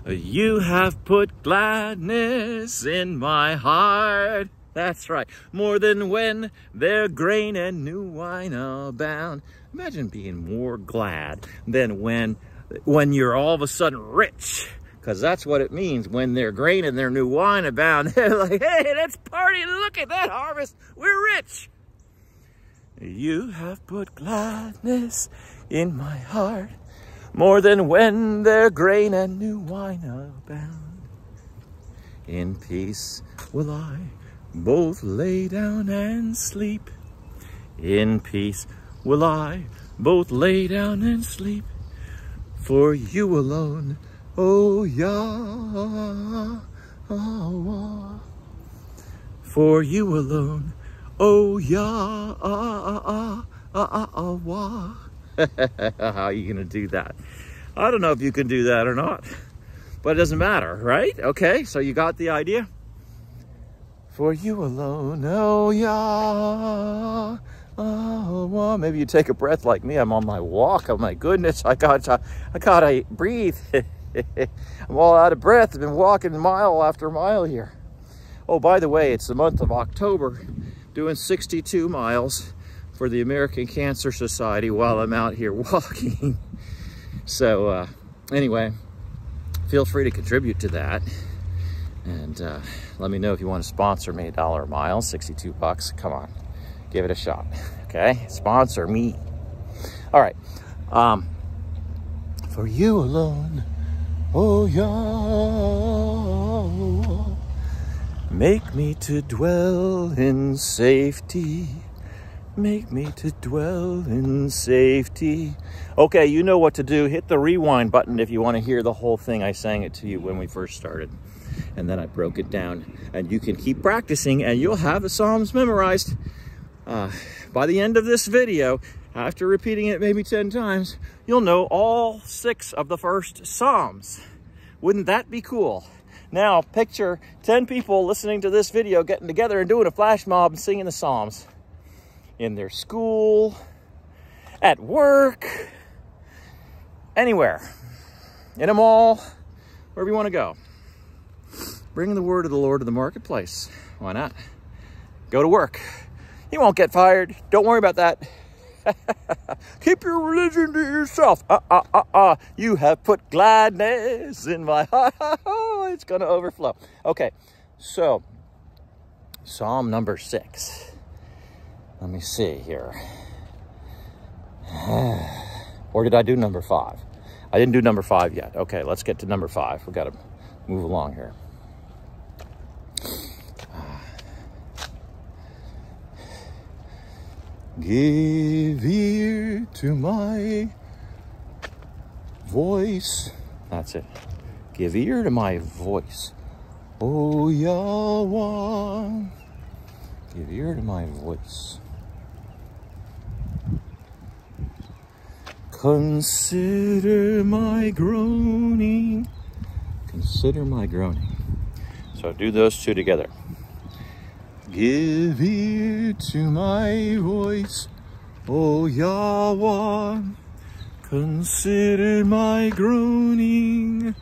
You have put gladness in my heart. That's right. More than when their grain and new wine abound. Imagine being more glad than when you're all of a sudden rich. Because that's what it means. When their grain and their new wine abound. They're like, hey, let's party. Look at that harvest. We're rich. You have put gladness in my heart, more than when their grain and new wine abound. In peace will I both lay down and sleep. In peace will I both lay down and sleep. For you alone, O Yahweh. For you alone, oh, Yahweh. How are you going to do that? I don't know if you can do that or not, but it doesn't matter, right? Okay, so you got the idea? For you alone, oh, Yahweh. Maybe you take a breath like me. I'm on my walk. Oh, my goodness. I gotta breathe. I'm all out of breath. I've been walking mile after mile here. Oh, by the way, it's the month of October. Doing 62 miles for the American Cancer Society while I'm out here walking. So anyway, feel free to contribute to that. And let me know if you want to sponsor me $1 a mile, 62 bucks. Come on, give it a shot. Okay, sponsor me. All right. For you alone, oh Yahweh. Make me to dwell in safety. Make me to dwell in safety. Okay, you know what to do. Hit the rewind button if you want to hear the whole thing. I sang it to you when we first started. And then I broke it down. And you can keep practicing and you'll have the Psalms memorized. By the end of this video, after repeating it maybe 10 times, you'll know all 6 of the first Psalms. Wouldn't that be cool? Now, picture 10 people listening to this video getting together and doing a flash mob and singing the Psalms. In their school, at work, anywhere. In a mall, wherever you want to go. Bring the word of the Lord to the marketplace. Why not? Go to work. You won't get fired. Don't worry about that. Keep your religion to yourself. You have put gladness in my heart. It's going to overflow. Okay, so Psalm number 6. Let me see here. Or did I do number 5? I didn't do number 5 yet. Okay, let's get to number 5. We've got to move along here. Give ear to my voice. That's it. Give ear to my voice. Oh, Yahweh. Give ear to my voice. Consider my groaning. Consider my groaning. So do those two together. Give ear to my voice, O Yahweh. Consider my groaning.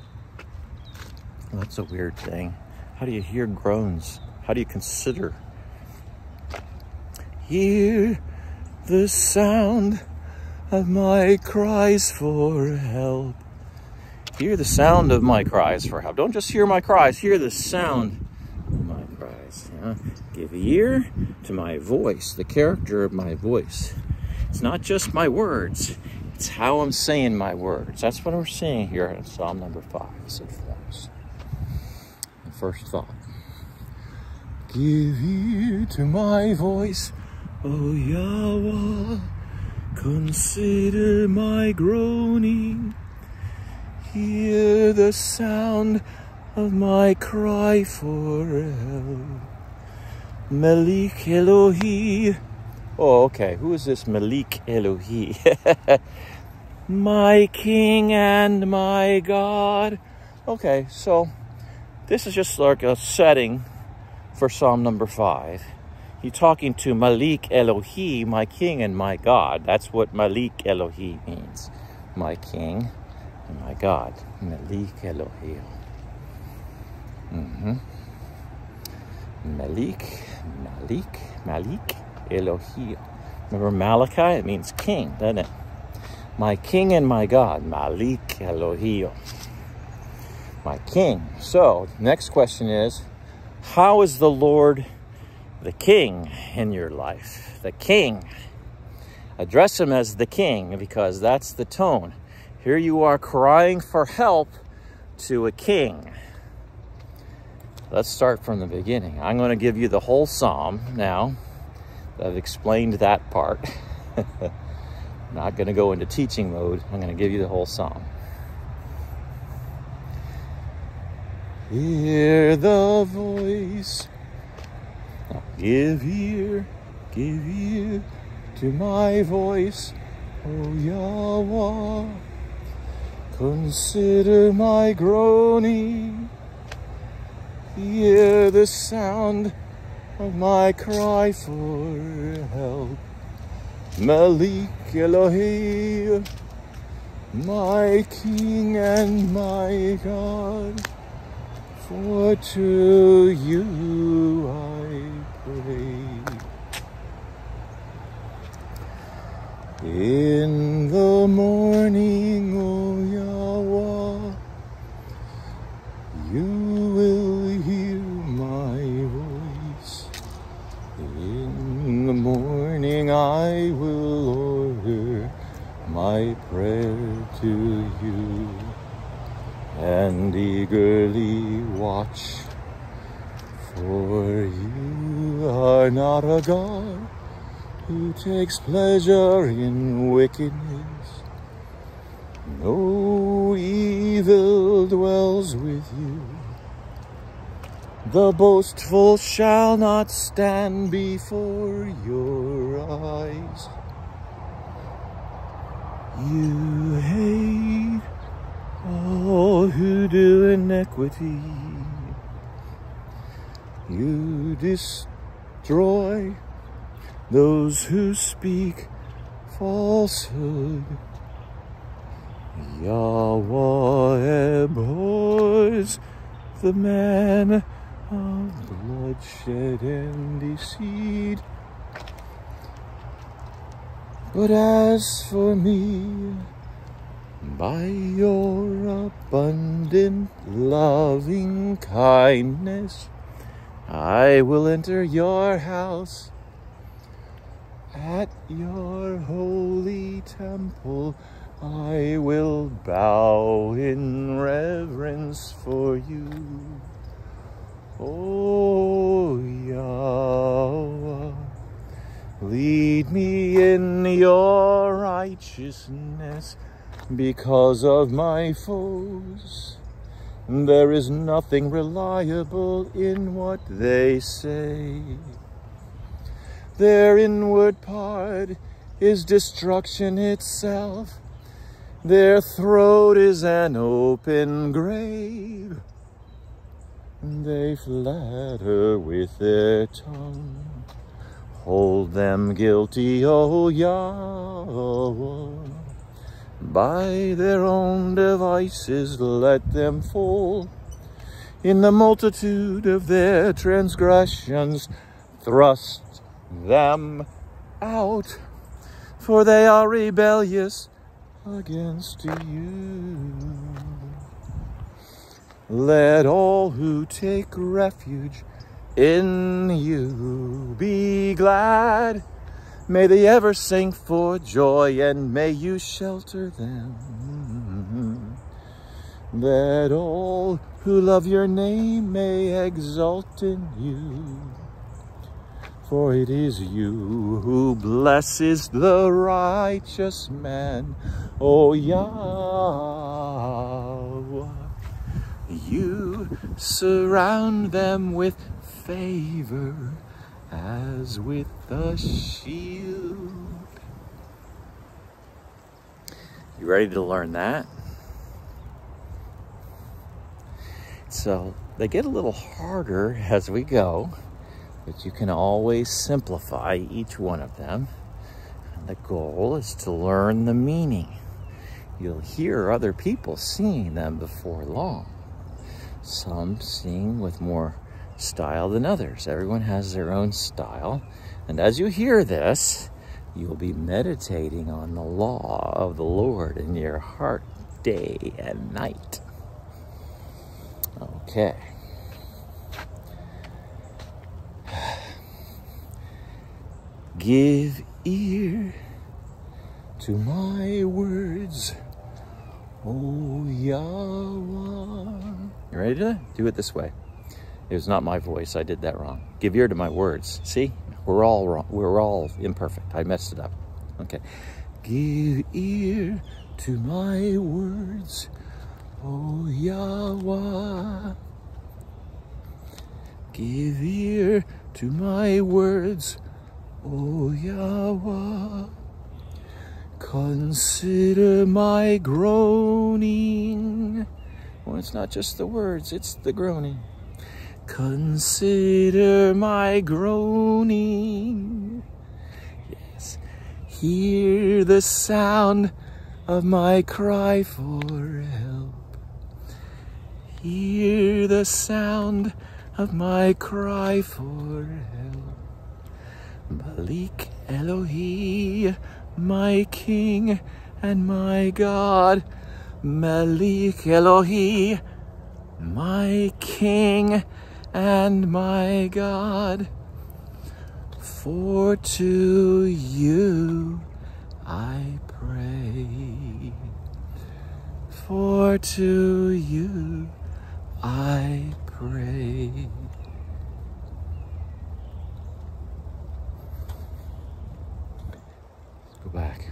Well, that's a weird thing. How do you hear groans? How do you consider? Hear the sound of my cries for help. Hear the sound of my cries for help. Don't just hear my cries, hear the sound of my cries. Give ear to my voice, the character of my voice. It's not just my words, it's how I'm saying my words. That's what we're seeing here in Psalm number 5. This informs the first thought. Give ear to my voice, O Yahweh. Consider my groaning. Hear the sound of my cry for help. Malik Elohi. Oh, okay. Who is this Malik Elohi? My King and my God. Okay, so this is just like a setting for Psalm number 5. He's talking to Malik Elohi, my King and my God. That's what Malik Elohi means. My King and my God. Malik Elohi. Malik Elohi. Remember Malachi? It means king, doesn't it? My King and my God. Malik Elohi. My King. So, next question is, how is the Lord the King in your life? The King. Address him as the King because that's the tone. Here you are crying for help to a king. Let's start from the beginning. I'm going to give you the whole psalm now. I've explained that part. I'm not going to go into teaching mode. I'm going to give you the whole psalm. Hear the voice. Now, give ear to my voice, O Yahweh. Consider my groaning. Hear the sound of my cry for help. Malik Elohi, my King and my God. For to you I pray. In the morning, O Yahweh, you will hear my voice. In the morning I will order my prayer to you and eagerly watch, for you are not a God who takes pleasure in wickedness. No evil dwells with you. The boastful shall not stand before your eyes. You hate all who do iniquity. You destroy those who speak falsehood. Yahweh abhors the man of bloodshed and deceit. But as for me, by your abundant loving kindness, I will enter your house. At your holy temple, I will bow in reverence for you. O Yahweh, lead me in your righteousness because of my foes. There is nothing reliable in what they say. Their inward part is destruction itself. Their throat is an open grave. They flatter with their tongue. Hold them guilty, O Yahweh. By their own devices let them fall. In the multitude of their transgressions thrust them out. For they are rebellious against you. Let all who take refuge in you be glad. May they ever sing for joy, and may you shelter them. That all who love your name may exult in you. For it is you who blesses the righteous man, O Yahweh. You surround them with favor as with a shield. You ready to learn that? So they get a little harder as we go, but you can always simplify each one of them. And the goal is to learn the meaning. You'll hear other people singing them before long. Some sing with more style than others. Everyone has their own style. And as you hear this, you'll be meditating on the law of the Lord in your heart day and night. Okay. Give ear to my words, O Yahweh. You ready to do it this way? It was not my voice. I did that wrong. Give ear to my words. See? We're all wrong. We're all imperfect. I messed it up. Okay. Give ear to my words, O Yahweh. Give ear to my words, O Yahweh. Consider my groaning. Well, it's not just the words, it's the groaning. Consider my groaning. Yes. Hear the sound of my cry for help. Hear the sound of my cry for help. Malik Elohi, my King and my God. Malik Elohi, my King and my God. For to you I pray. For to you I pray. Let's go back.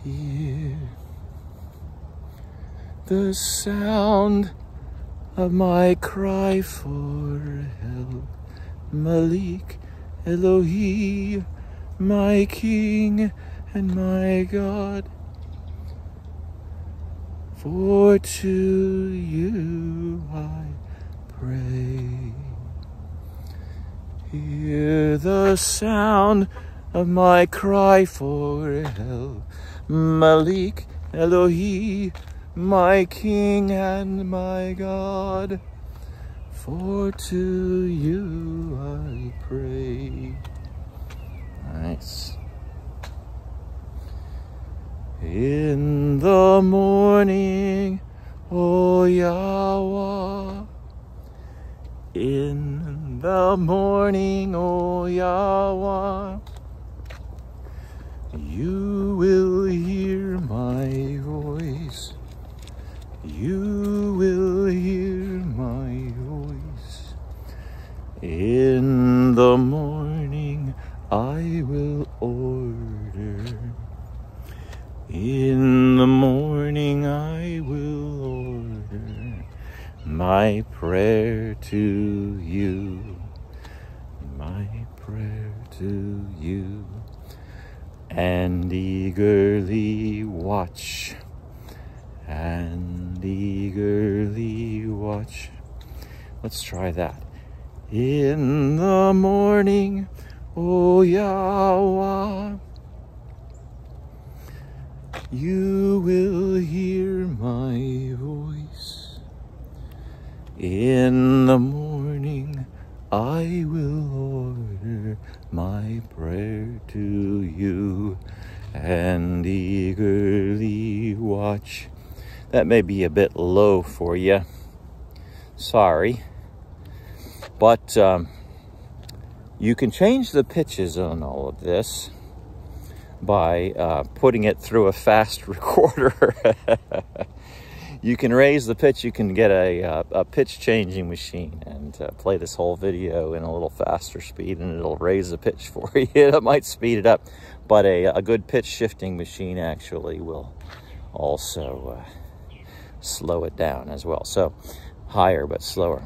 Hear the sound of my cry for help. Malik Elohi, my King and my God. For to you I pray. Hear the sound of my cry for help. Malik Elohi, my King and my God. For to you I pray. Nice. In the morning, O Yahweh. In the morning, O Yahweh. You will hear my voice. You will hear my voice. In the morning I will order. In the morning I will order my prayer to you, my prayer to you, and eagerly watch, and eagerly watch. Let's try that. In the morning, O Yahweh, you will hear my voice. In the morning, I will order my prayer to you and eagerly watch. That may be a bit low for you. Sorry. But you can change the pitches on all of this by putting it through a fast recorder. You can raise the pitch. You can get a pitch changing machine and play this whole video in a little faster speed, and it'll raise the pitch for you. It might speed it up, but a good pitch shifting machine actually will also slow it down as well. So higher but slower.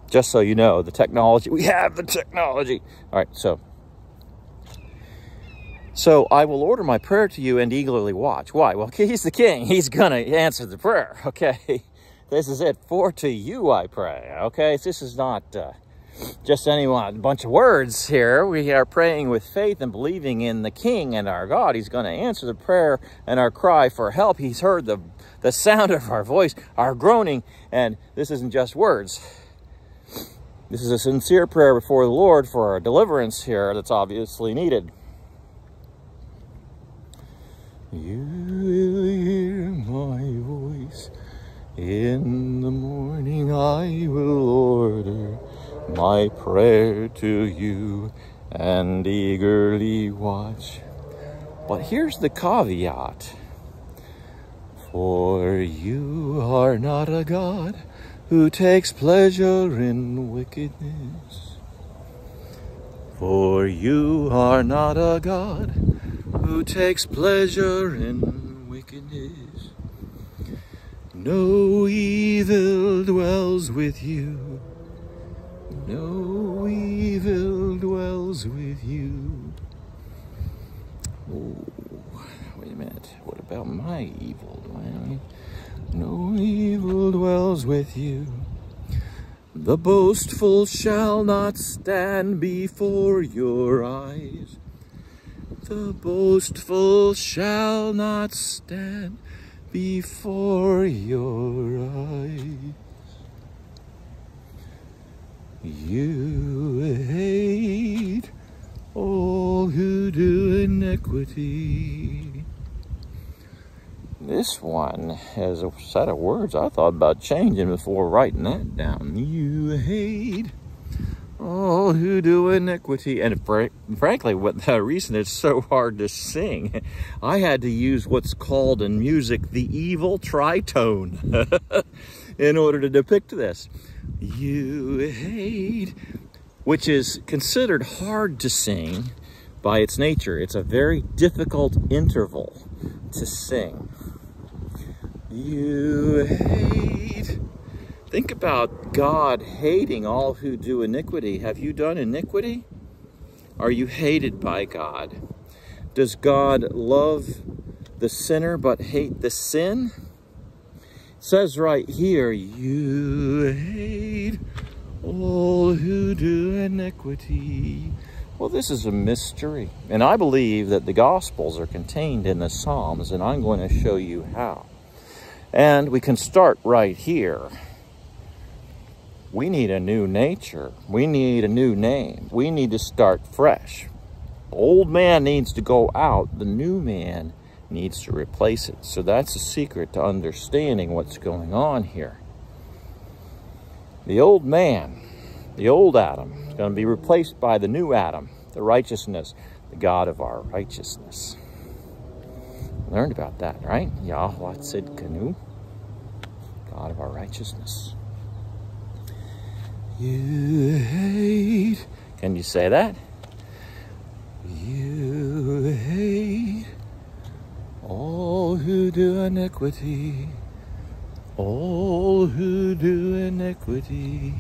Just so you know, the technology, we have the technology. All right, so I will order my prayer to you and eagerly watch. Why? Well, he's the king. He's going to answer the prayer, okay? This is it. For to you I pray, okay? This is not just a bunch of words here. We are praying with faith and believing in the king and our God. He's going to answer the prayer and our cry for help. He's heard the sound of our voice, our groaning, and this isn't just words. This is a sincere prayer before the Lord for our deliverance here that's obviously needed. You will hear my voice. In the morning I will order my prayer to you and eagerly watch. But here's the caveat. For you are not a God who takes pleasure in wickedness. For you are not a God who takes pleasure in wickedness. No evil dwells with you. No evil dwells with you. Oh, wait a minute. What about my evil? No evil dwells with you. The boastful shall not stand before your eyes. The boastful shall not stand before your eyes. You hate all who do iniquity. This one has a set of words I thought about changing before writing that down. You hate all who do iniquity. And frankly, the reason it's so hard to sing, I had to use what's called in music the evil tritone in order to depict this. You hate, which is considered hard to sing by its nature. It's a very difficult interval to sing. You hate. Think about God hating all who do iniquity. Have you done iniquity? Are you hated by God? Does God love the sinner but hate the sin? It says right here, you hate all who do iniquity. Well, this is a mystery. And I believe that the Gospels are contained in the Psalms, and I'm going to show you how. And we can start right here. We need a new nature. We need a new name. We need to start fresh. Old man needs to go out. The new man needs to replace it. So that's the secret to understanding what's going on here. The old man, the old Adam, is going to be replaced by the new Adam, the righteousness, the God of our righteousness. Learned about that, right? Yahweh Tzidkenu, God of our righteousness. You hate, can you say that? You hate all iniquity, all who do iniquity.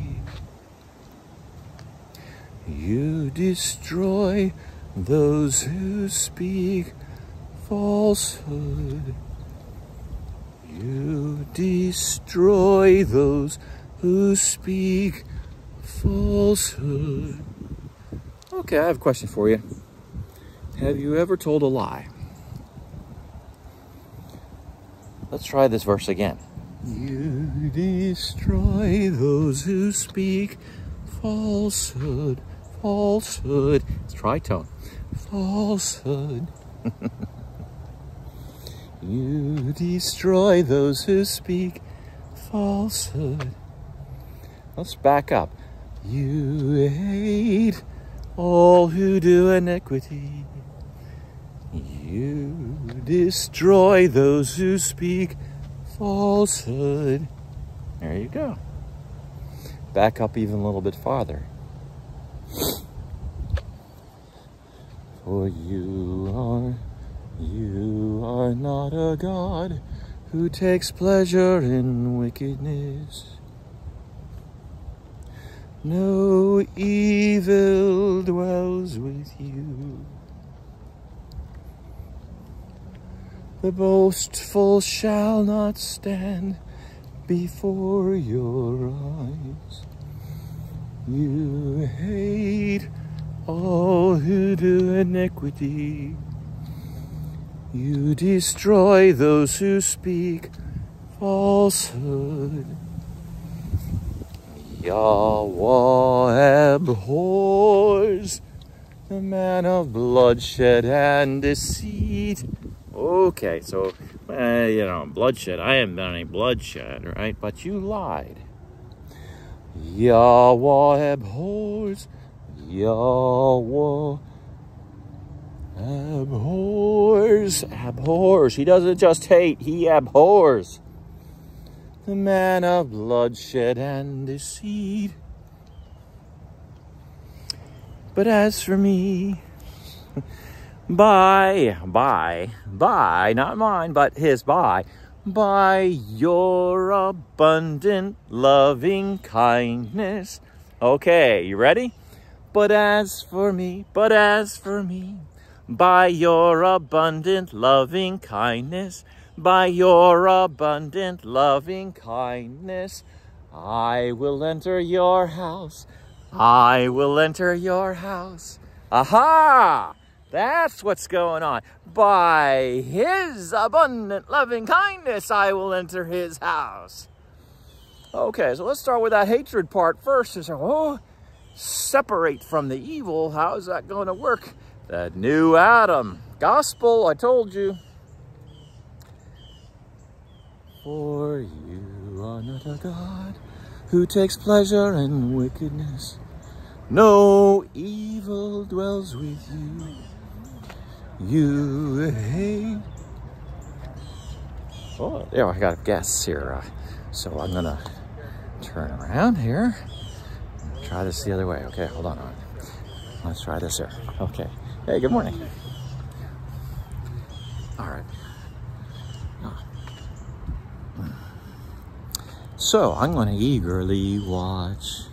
You destroy those who speak falsehood. You destroy those who speak falsehood. Okay, I have a question for you. Have you ever told a lie? Let's try this verse again. You destroy those who speak falsehood. Falsehood. It's tritone. Falsehood. You destroy those who speak falsehood. Let's back up. You hate all who do iniquity. You destroy those who speak falsehood. There you go. Back up even a little bit farther. For you are not a God who takes pleasure in wickedness. No evil dwells with you. The boastful shall not stand before your eyes. You hate all who do iniquity. You destroy those who speak falsehood. Yahweh abhors the man of bloodshed and deceit. Okay, so, bloodshed. I haven't done any bloodshed, right? But you lied. Yahweh abhors. Yahweh abhors. Abhors. He doesn't just hate, he abhors the man of bloodshed and deceit. But as for me, by, not mine, but his by your abundant loving kindness. Okay, you ready? But as for me, by your abundant loving kindness, by your abundant loving kindness, I will enter your house. I will enter your house. Aha! That's what's going on. By his abundant loving kindness, I will enter his house. Okay, so let's start with that hatred part first. Separate from the evil. How is that going to work? That new Adam. Gospel, I told you. For you are not a God who takes pleasure in wickedness. No evil dwells with you. You hate. Oh, there, I got guests here. So I'm going to turn around here. Try this the other way. Okay, hold on. Let's try this here. Okay. Hey, good morning. All right. So I'm going to eagerly watch.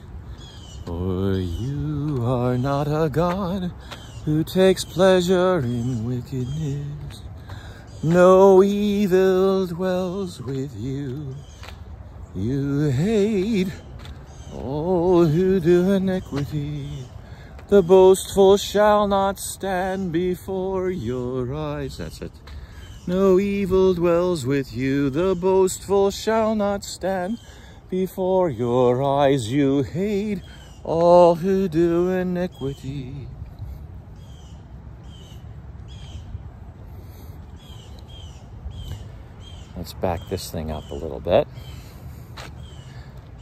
For you are not a God who takes pleasure in wickedness. No evil dwells with you. You hate all who do iniquity. The boastful shall not stand before your eyes. That's it. No evil dwells with you. The boastful shall not stand before your eyes. You hate all who do iniquity. Let's back this thing up a little bit.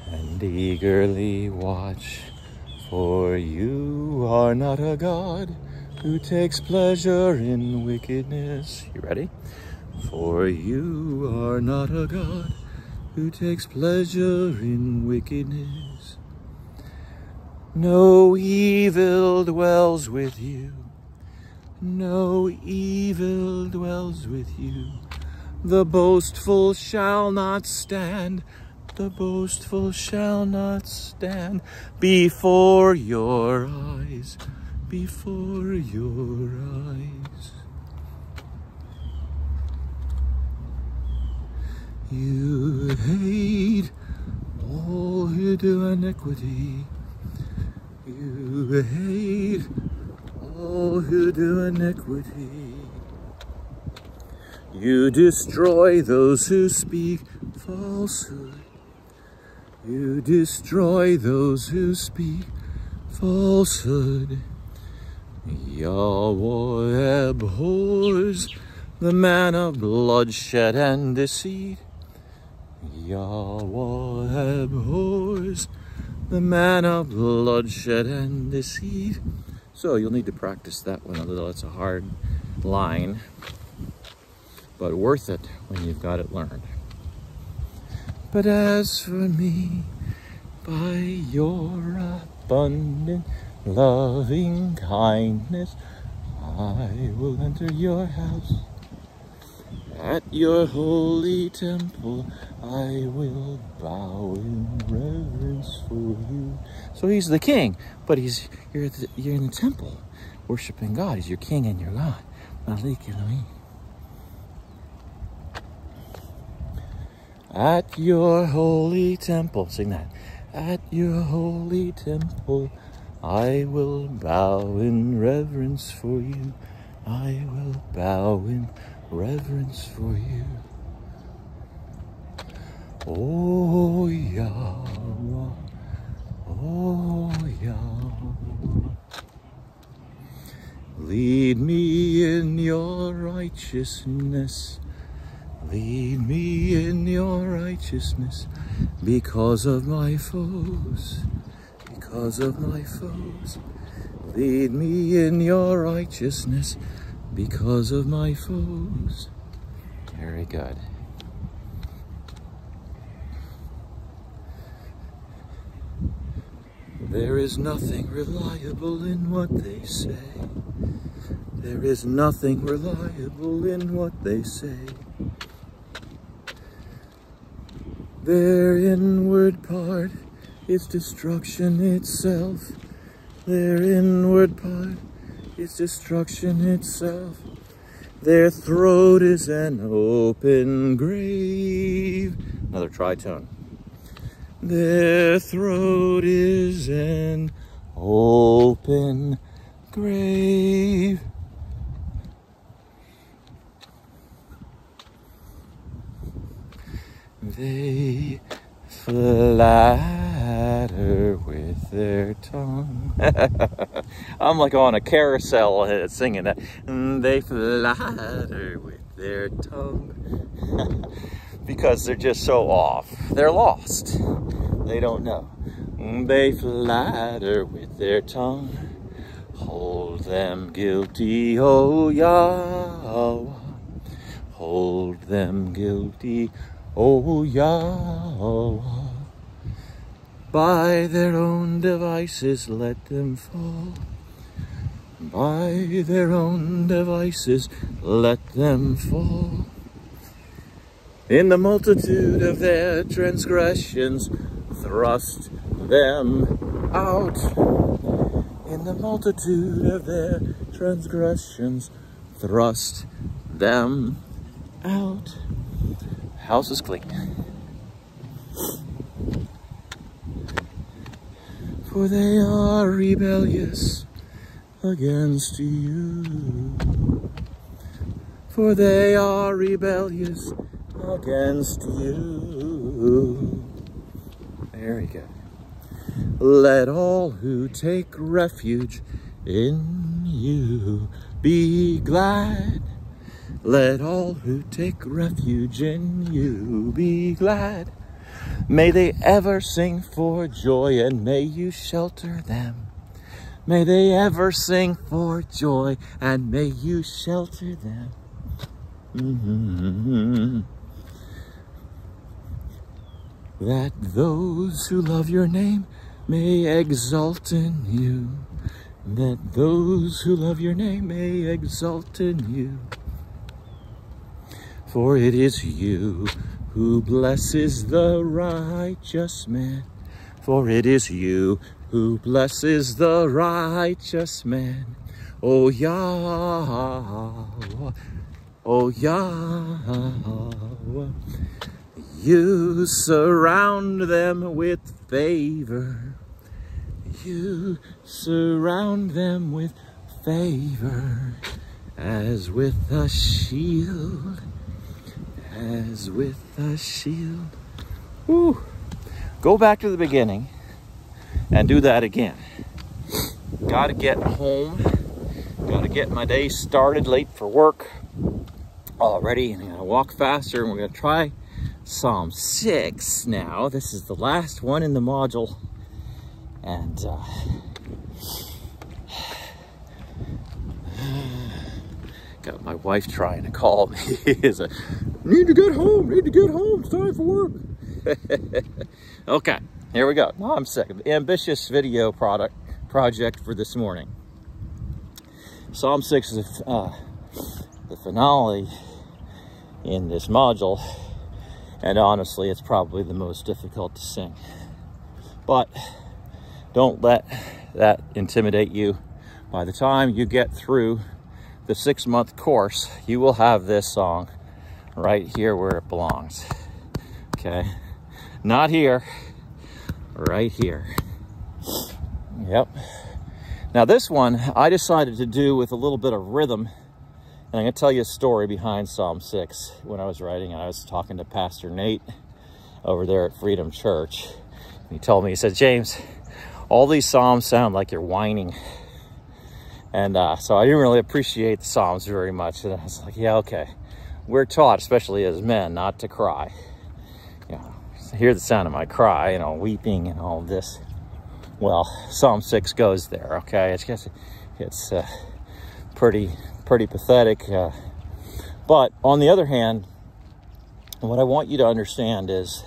And eagerly watch, for you are not a God who takes pleasure in wickedness. You ready? For you are not a God who takes pleasure in wickedness. No evil dwells with you. No evil dwells with you. The boastful shall not stand. The boastful shall not stand before your eyes, before your eyes. You hate all who do iniquity. You hate all who do iniquity. You destroy those who speak falsehood. You destroy those who speak falsehood. Yahweh abhors the man of bloodshed and deceit. Yahweh abhors the man of bloodshed and deceit. So you'll need to practice that one a little. It's a hard line, but worth it when you've got it learned. But as for me, by your abundant loving kindness, I will enter your house. At your holy temple, I will bow in reverence for you. So he's the king, but you're in the temple, worshiping God. He's your king and your God. Malik Elohim. At your holy temple, sing that. At your holy temple, I will bow in reverence for you. I will bow in reverence for you. Oh Yahweh, oh Yahweh. Lead me in your righteousness. Lead me in your righteousness because of my foes, because of my foes. Lead me in your righteousness because of my foes. Very good. There is nothing reliable in what they say. There is nothing reliable in what they say. Their inward part is destruction itself. Their inward part is destruction itself. Their throat is an open grave. Another tritone. Their throat is an open grave. They flatter with their tongue. I'm like on a carousel singing that. They flatter with their tongue. Because they're just so off. They're lost. They don't know. They flatter with their tongue. Hold them guilty, O Yahweh. Hold them guilty, O Yahweh. By their own devices let them fall. By their own devices let them fall. In the multitude of their transgressions, thrust them out. In the multitude of their transgressions, thrust them out. House is clean. For they are rebellious against you. For they are rebellious against you. Very good. Let all who take refuge in you be glad. Let all who take refuge in you be glad. May they ever sing for joy, and may you shelter them. May they ever sing for joy, and may you shelter them. That those who love your name may exult in you. That those who love your name may exult in you. For it is you who blesses the righteous man. For it is you who blesses the righteous man. Oh Yahweh, oh Yahweh. You surround them with favor. You surround them with favor, as with a shield, as with a shield. Woo. Go back to the beginning and do that again. Gotta get home. Gotta get my day started, late for work already, and I'm gonna walk faster, and we're gonna try Psalm 6 now. This is the last one in the module, and got my wife trying to call me. Is a need to get home, it's time for work. Okay, here we go. No, I'm sick. Ambitious video project for this morning. Psalm 6 is the finale in this module, and honestly, it's probably the most difficult to sing. But don't let that intimidate you. By the time you get through the 6-month course, you will have this song right here where it belongs. Okay? Not here, right here. Yep. Now this one, I decided to do with a little bit of rhythm, and I'm going to tell you a story behind Psalm 6. When I was writing, I was talking to Pastor Nate over there at Freedom Church. He told me, he said, James, all these Psalms sound like you're whining. And so I didn't really appreciate the Psalms very much. And I was like, yeah, okay. We're taught, especially as men, not to cry. You know, hear the sound of my cry, you know, weeping and all this. Well, Psalm 6 goes there, okay? It's pretty pathetic. But on the other hand, what I want you to understand is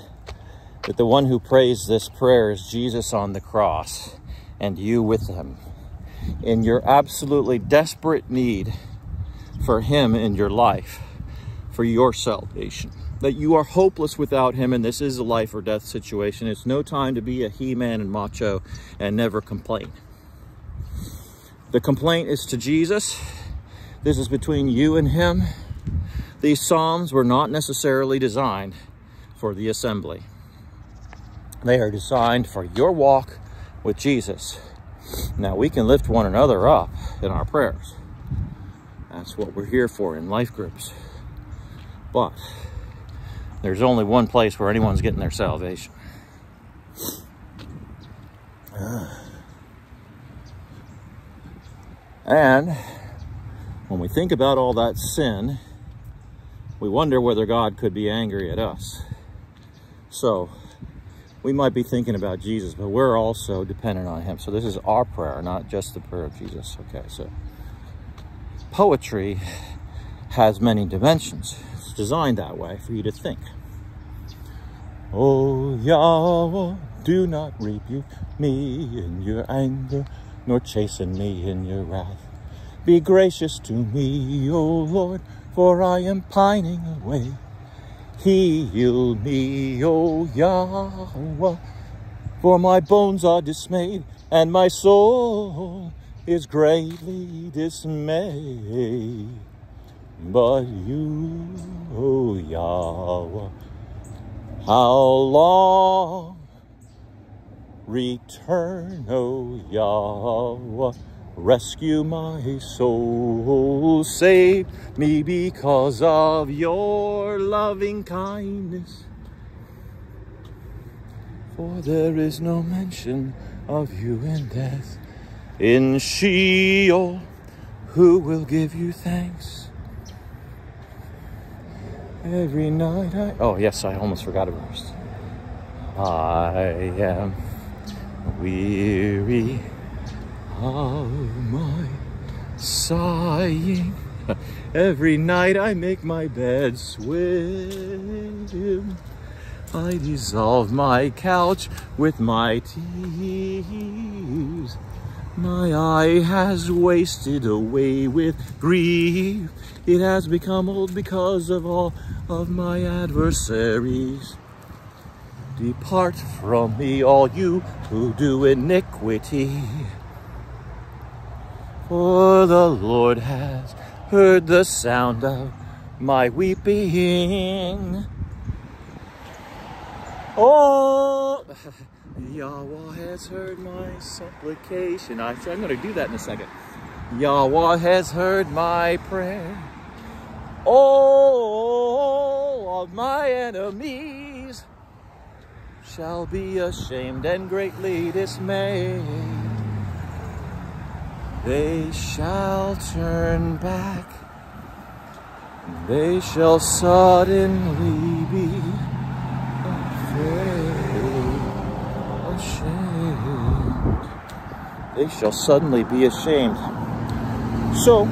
that the one who prays this prayer is Jesus on the cross, and you with him. In your absolutely desperate need for him in your life, for your salvation. That you are hopeless without him, and this is a life or death situation. It's no time to be a he-man and macho and never complain. The complaint is to Jesus. This is between you and him. These Psalms were not necessarily designed for the assembly. They are designed for your walk with Jesus. Now, we can lift one another up in our prayers. That's what we're here for in life groups. But there's only one place where anyone's getting their salvation. And when we think about all that sin, we wonder whether God could be angry at us. So we might be thinking about Jesus, but we're also dependent on him. So this is our prayer, not just the prayer of Jesus. Okay, so poetry has many dimensions. It's designed that way for you to think. Oh Yahweh, do not rebuke me in your anger, nor chasten me in your wrath. Be gracious to me, O Lord, for I am pining away. Heal me, O Yahweh, for my bones are dismayed, and my soul is greatly dismayed. But you, O Yahweh, how long? Return, O Yahweh, rescue my soul, save me because of your loving kindness. For there is no mention of you in death. In Sheol, who will give you thanks? Every night oh yes, I almost forgot a verse. I am weary of my sighing. Every night I make my bed swim. I dissolve my couch with my tears. My eye has wasted away with grief. It has become old because of all of my adversaries. Depart from me, all you who do iniquity. For the Lord has heard the sound of my weeping. Oh, Yahweh has heard my supplication. I'm going to do that in a second. Yahweh has heard my prayer. All of my enemies shall be ashamed and greatly dismayed. They shall turn back. They shall suddenly be ashamed. They shall suddenly be ashamed. So,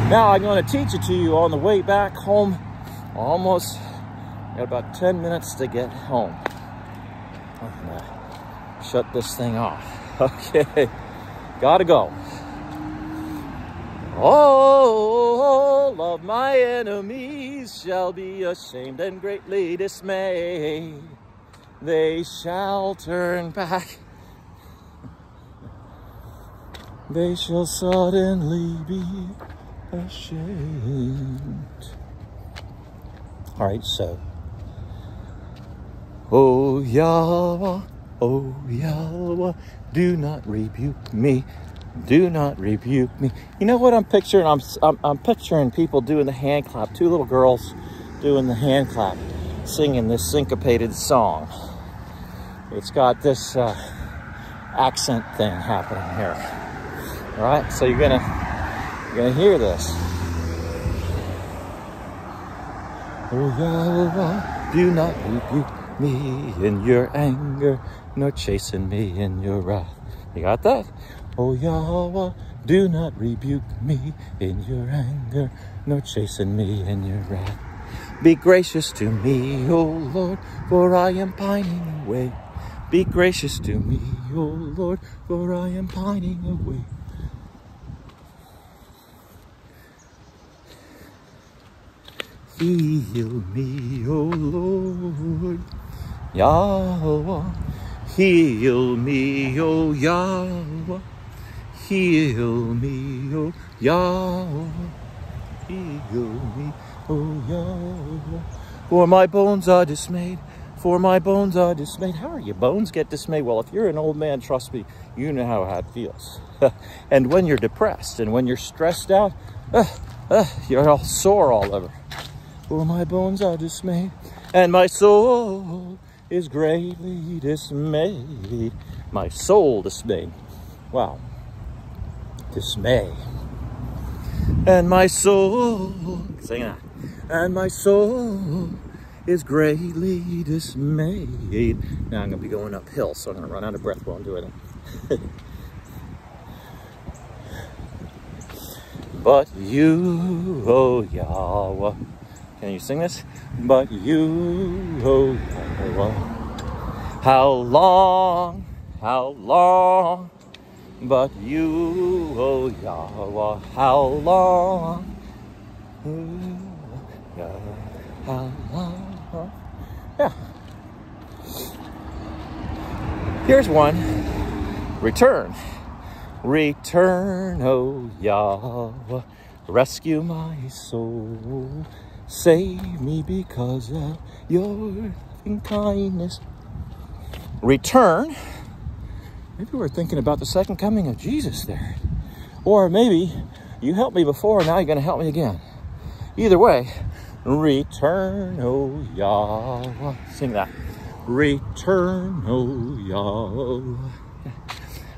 now I'm going to teach it to you on the way back home. Almost got about 10 minutes to get home. I'm gonna shut this thing off. Okay, gotta go. All of my enemies shall be ashamed and greatly dismayed. They shall turn back. They shall suddenly be ashamed. All right, so. Oh Yahweh, do not rebuke me. Do not rebuke me. You know what I'm picturing? I'm picturing people doing the hand clap. Two little girls doing the hand clap, singing this syncopated song. It's got this accent thing happening here. All right, so you're gonna hear this. Oh Yahweh, do not rebuke me in your anger, nor chasten me in your wrath. You got that? Oh Yahweh, do not rebuke me in your anger, nor chasten me in your wrath. Be gracious to me, O Lord, for I am pining away. Be gracious to me, O Lord, for I am pining away. Heal me, O Lord, Yahweh. Heal me, O Yahweh. Heal me, O Yahweh. Heal me, O Yahweh. For my bones are dismayed. For my bones are dismayed. How are your bones get dismayed? Well, if you're an old man, trust me, you know how it feels. And when you're depressed and when you're stressed out, you're all sore all over. For my bones are dismayed, and my soul is greatly dismayed. My soul dismayed. Wow. Dismay. And my soul, sing that. And my soul is greatly dismayed. Now I'm going to be going uphill, so I'm going to run out of breath while I'm doing it. But you, oh Yahweh. Can you sing this? But you, oh Yahweh. How long, but you, oh Yahweh, how long, how long, yeah. Here's one, return, oh Yahweh, rescue my soul, save me because of your loving kindness. Return. Maybe we're thinking about the second coming of Jesus there. Or maybe you helped me before and now you're going to help me again. Either way, return, oh Yahweh. Sing that. Return, oh Yahweh.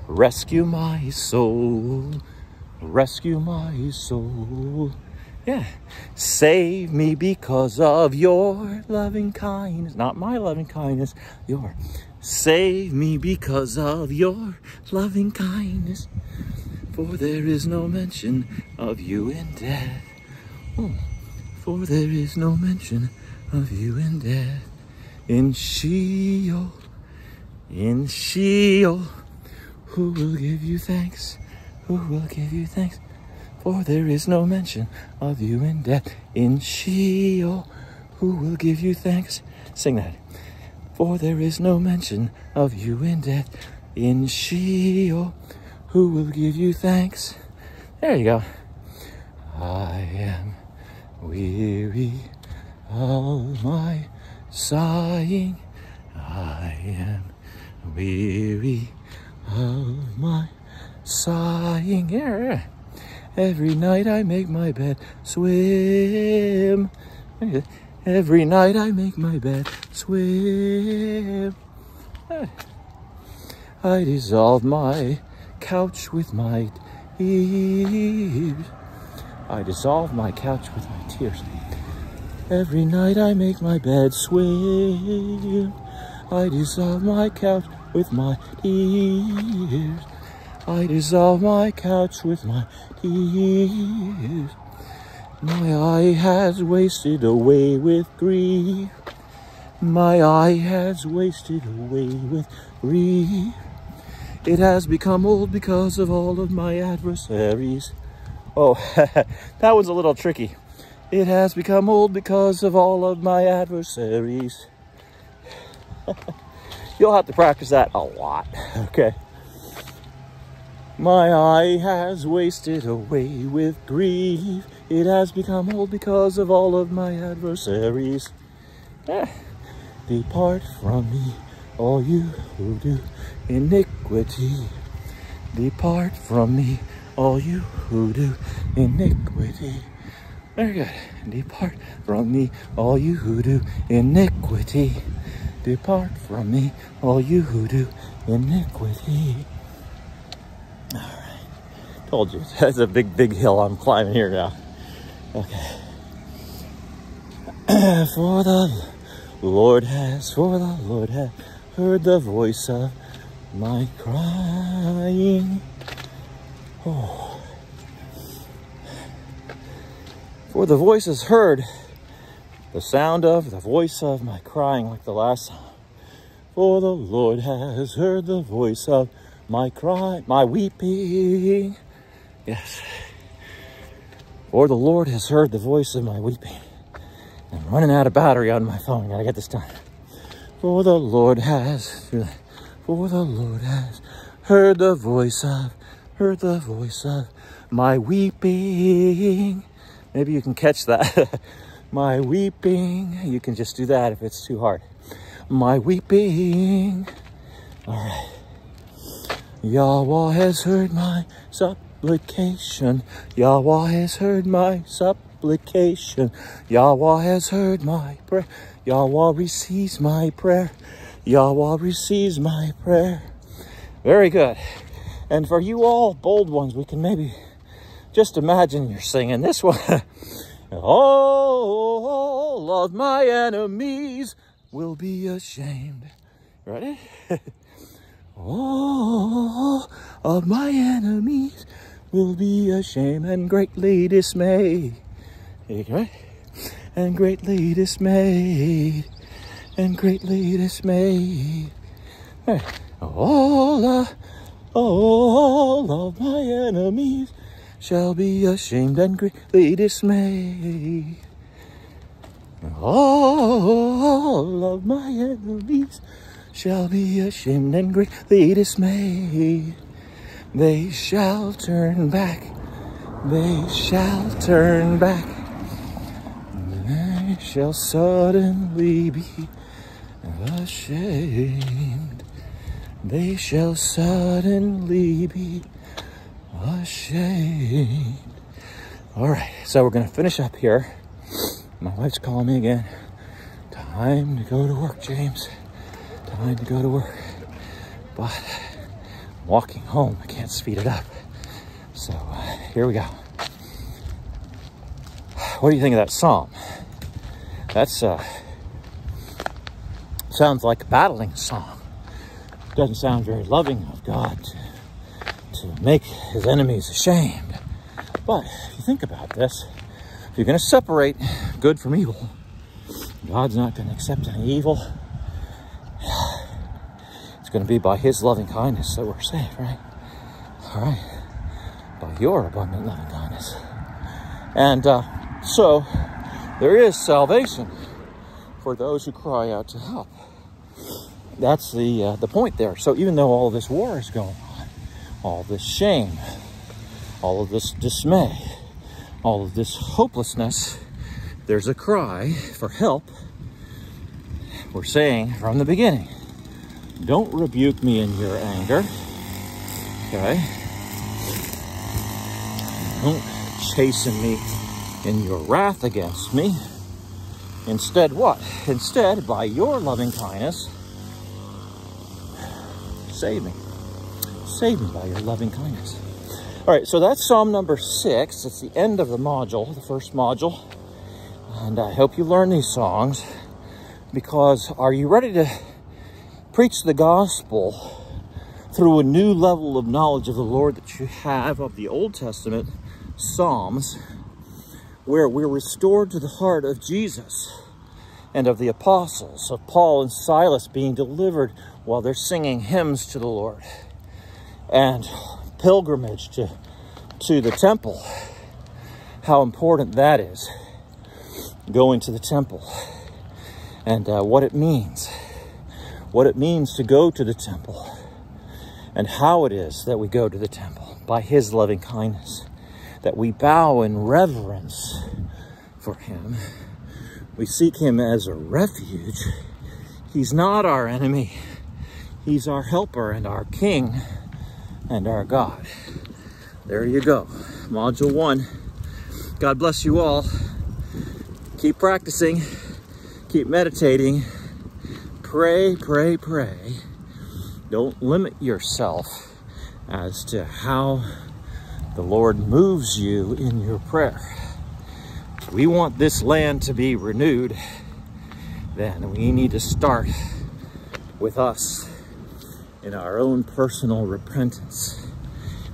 Rescue my soul. Rescue my soul. Yeah. Save me because of your loving kindness. Not my loving kindness, your. Save me because of your loving kindness. For there is no mention of you in death. Oh, for there is no mention of you in death. In Sheol, Who will give you thanks? Who will give you thanks? For there is no mention of you in death in Sheol. Who will give you thanks? Sing that. For there is no mention of you in death in Sheol. Who will give you thanks? There you go. I am weary of my sighing. I am weary of my sighing. Yeah. Every night I make my bed swim. Every night I make my bed swim. I dissolve my couch with my tears. I dissolve my couch with my tears. Every night I make my bed swim. I dissolve my couch with my tears. I dissolve my couch with my tears. My eye has wasted away with grief. My eye has wasted away with grief. It has become old because of all of my adversaries. Oh, that was a little tricky. It has become old because of all of my adversaries. You'll have to practice that a lot, okay? My eye has wasted away with grief. It has become old because of all of my adversaries. Depart from me, all you who do iniquity. Depart from me, all you who do iniquity. Very good. Depart from me, all you who do iniquity. Depart from me, all you who do iniquity. All right. Told you, that's a big, big hill I'm climbing here now. Okay. For the Lord has heard the voice of my crying. Oh. For the voice has heard the sound of the voice of my crying, like the last song. For the Lord has heard the voice of my cry, my weeping. Yes. For the Lord has heard the voice of my weeping. I'm running out of battery on my phone. Gotta get this done. For the Lord has heard the voice of my weeping. Maybe you can catch that. My weeping. You can just do that if it's too hard. My weeping. All right. Yahweh has heard my supplication. Yahweh has heard my supplication. Yahweh has heard my prayer. Yahweh receives my prayer. Yahweh receives my prayer. Very good. And for you all bold ones, we can maybe just imagine you're singing this one. All of my enemies will be ashamed. Ready? All of my enemies will be ashamed and greatly dismayed. Right? And greatly dismayed. And greatly dismayed. All of my enemies shall be ashamed and greatly dismayed. All of my enemies shall be ashamed and greatly dismayed. They shall turn back. They shall turn back. They shall suddenly be ashamed. They shall suddenly be ashamed. All right, so we're going to finish up here. My wife's calling me again. Time to go to work, James. Time to go to work. But I'm walking home. I can't speed it up. So here we go. What do you think of that psalm? That's sounds like a battling song. Doesn't sound very loving of God to make his enemies ashamed. But if you think about this, if you're going to separate good from evil, God's not going to accept any evil. It's going to be by his loving kindness that we're saved, right? All right. By your abundant loving kindness. And so there is salvation for those who cry out to help. That's the point there. So even though all this war is going on, all this shame, all of this dismay, all of this hopelessness, there's a cry for help. We're saying from the beginning, don't rebuke me in your anger, okay? Don't chasten me in your wrath against me. Instead, what? Instead, by your loving kindness, save me. Save me by your loving kindness. All right, so that's Psalm number 6. It's the end of the module, the first module. And I hope you learn these songs, because are you ready to preach the gospel through a new level of knowledge of the Lord that you have of the Old Testament Psalms, where we're restored to the heart of Jesus and of the apostles, of Paul and Silas being delivered while they're singing hymns to the Lord, and pilgrimage to the temple, how important that is, going to the temple, and what it means to go to the temple, and how it is that we go to the temple, by his loving kindness, that we bow in reverence for him. We seek him as a refuge. He's not our enemy. He's our helper and our king and our God. There you go. Module 1. God bless you all. Keep practicing. Keep meditating. Pray, pray, pray. Don't limit yourself as to how the Lord moves you in your prayer. If we want this land to be renewed, then we need to start with us in our own personal repentance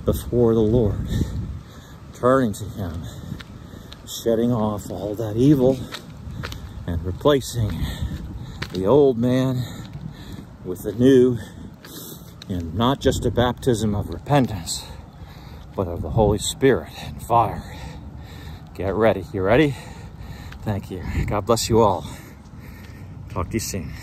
before the Lord, turning to him, shedding off all that evil and replacing the old man with the new, and not just a baptism of repentance, but of the Holy Spirit and fire. Get ready. You ready? Thank you. God bless you all. Talk to you soon.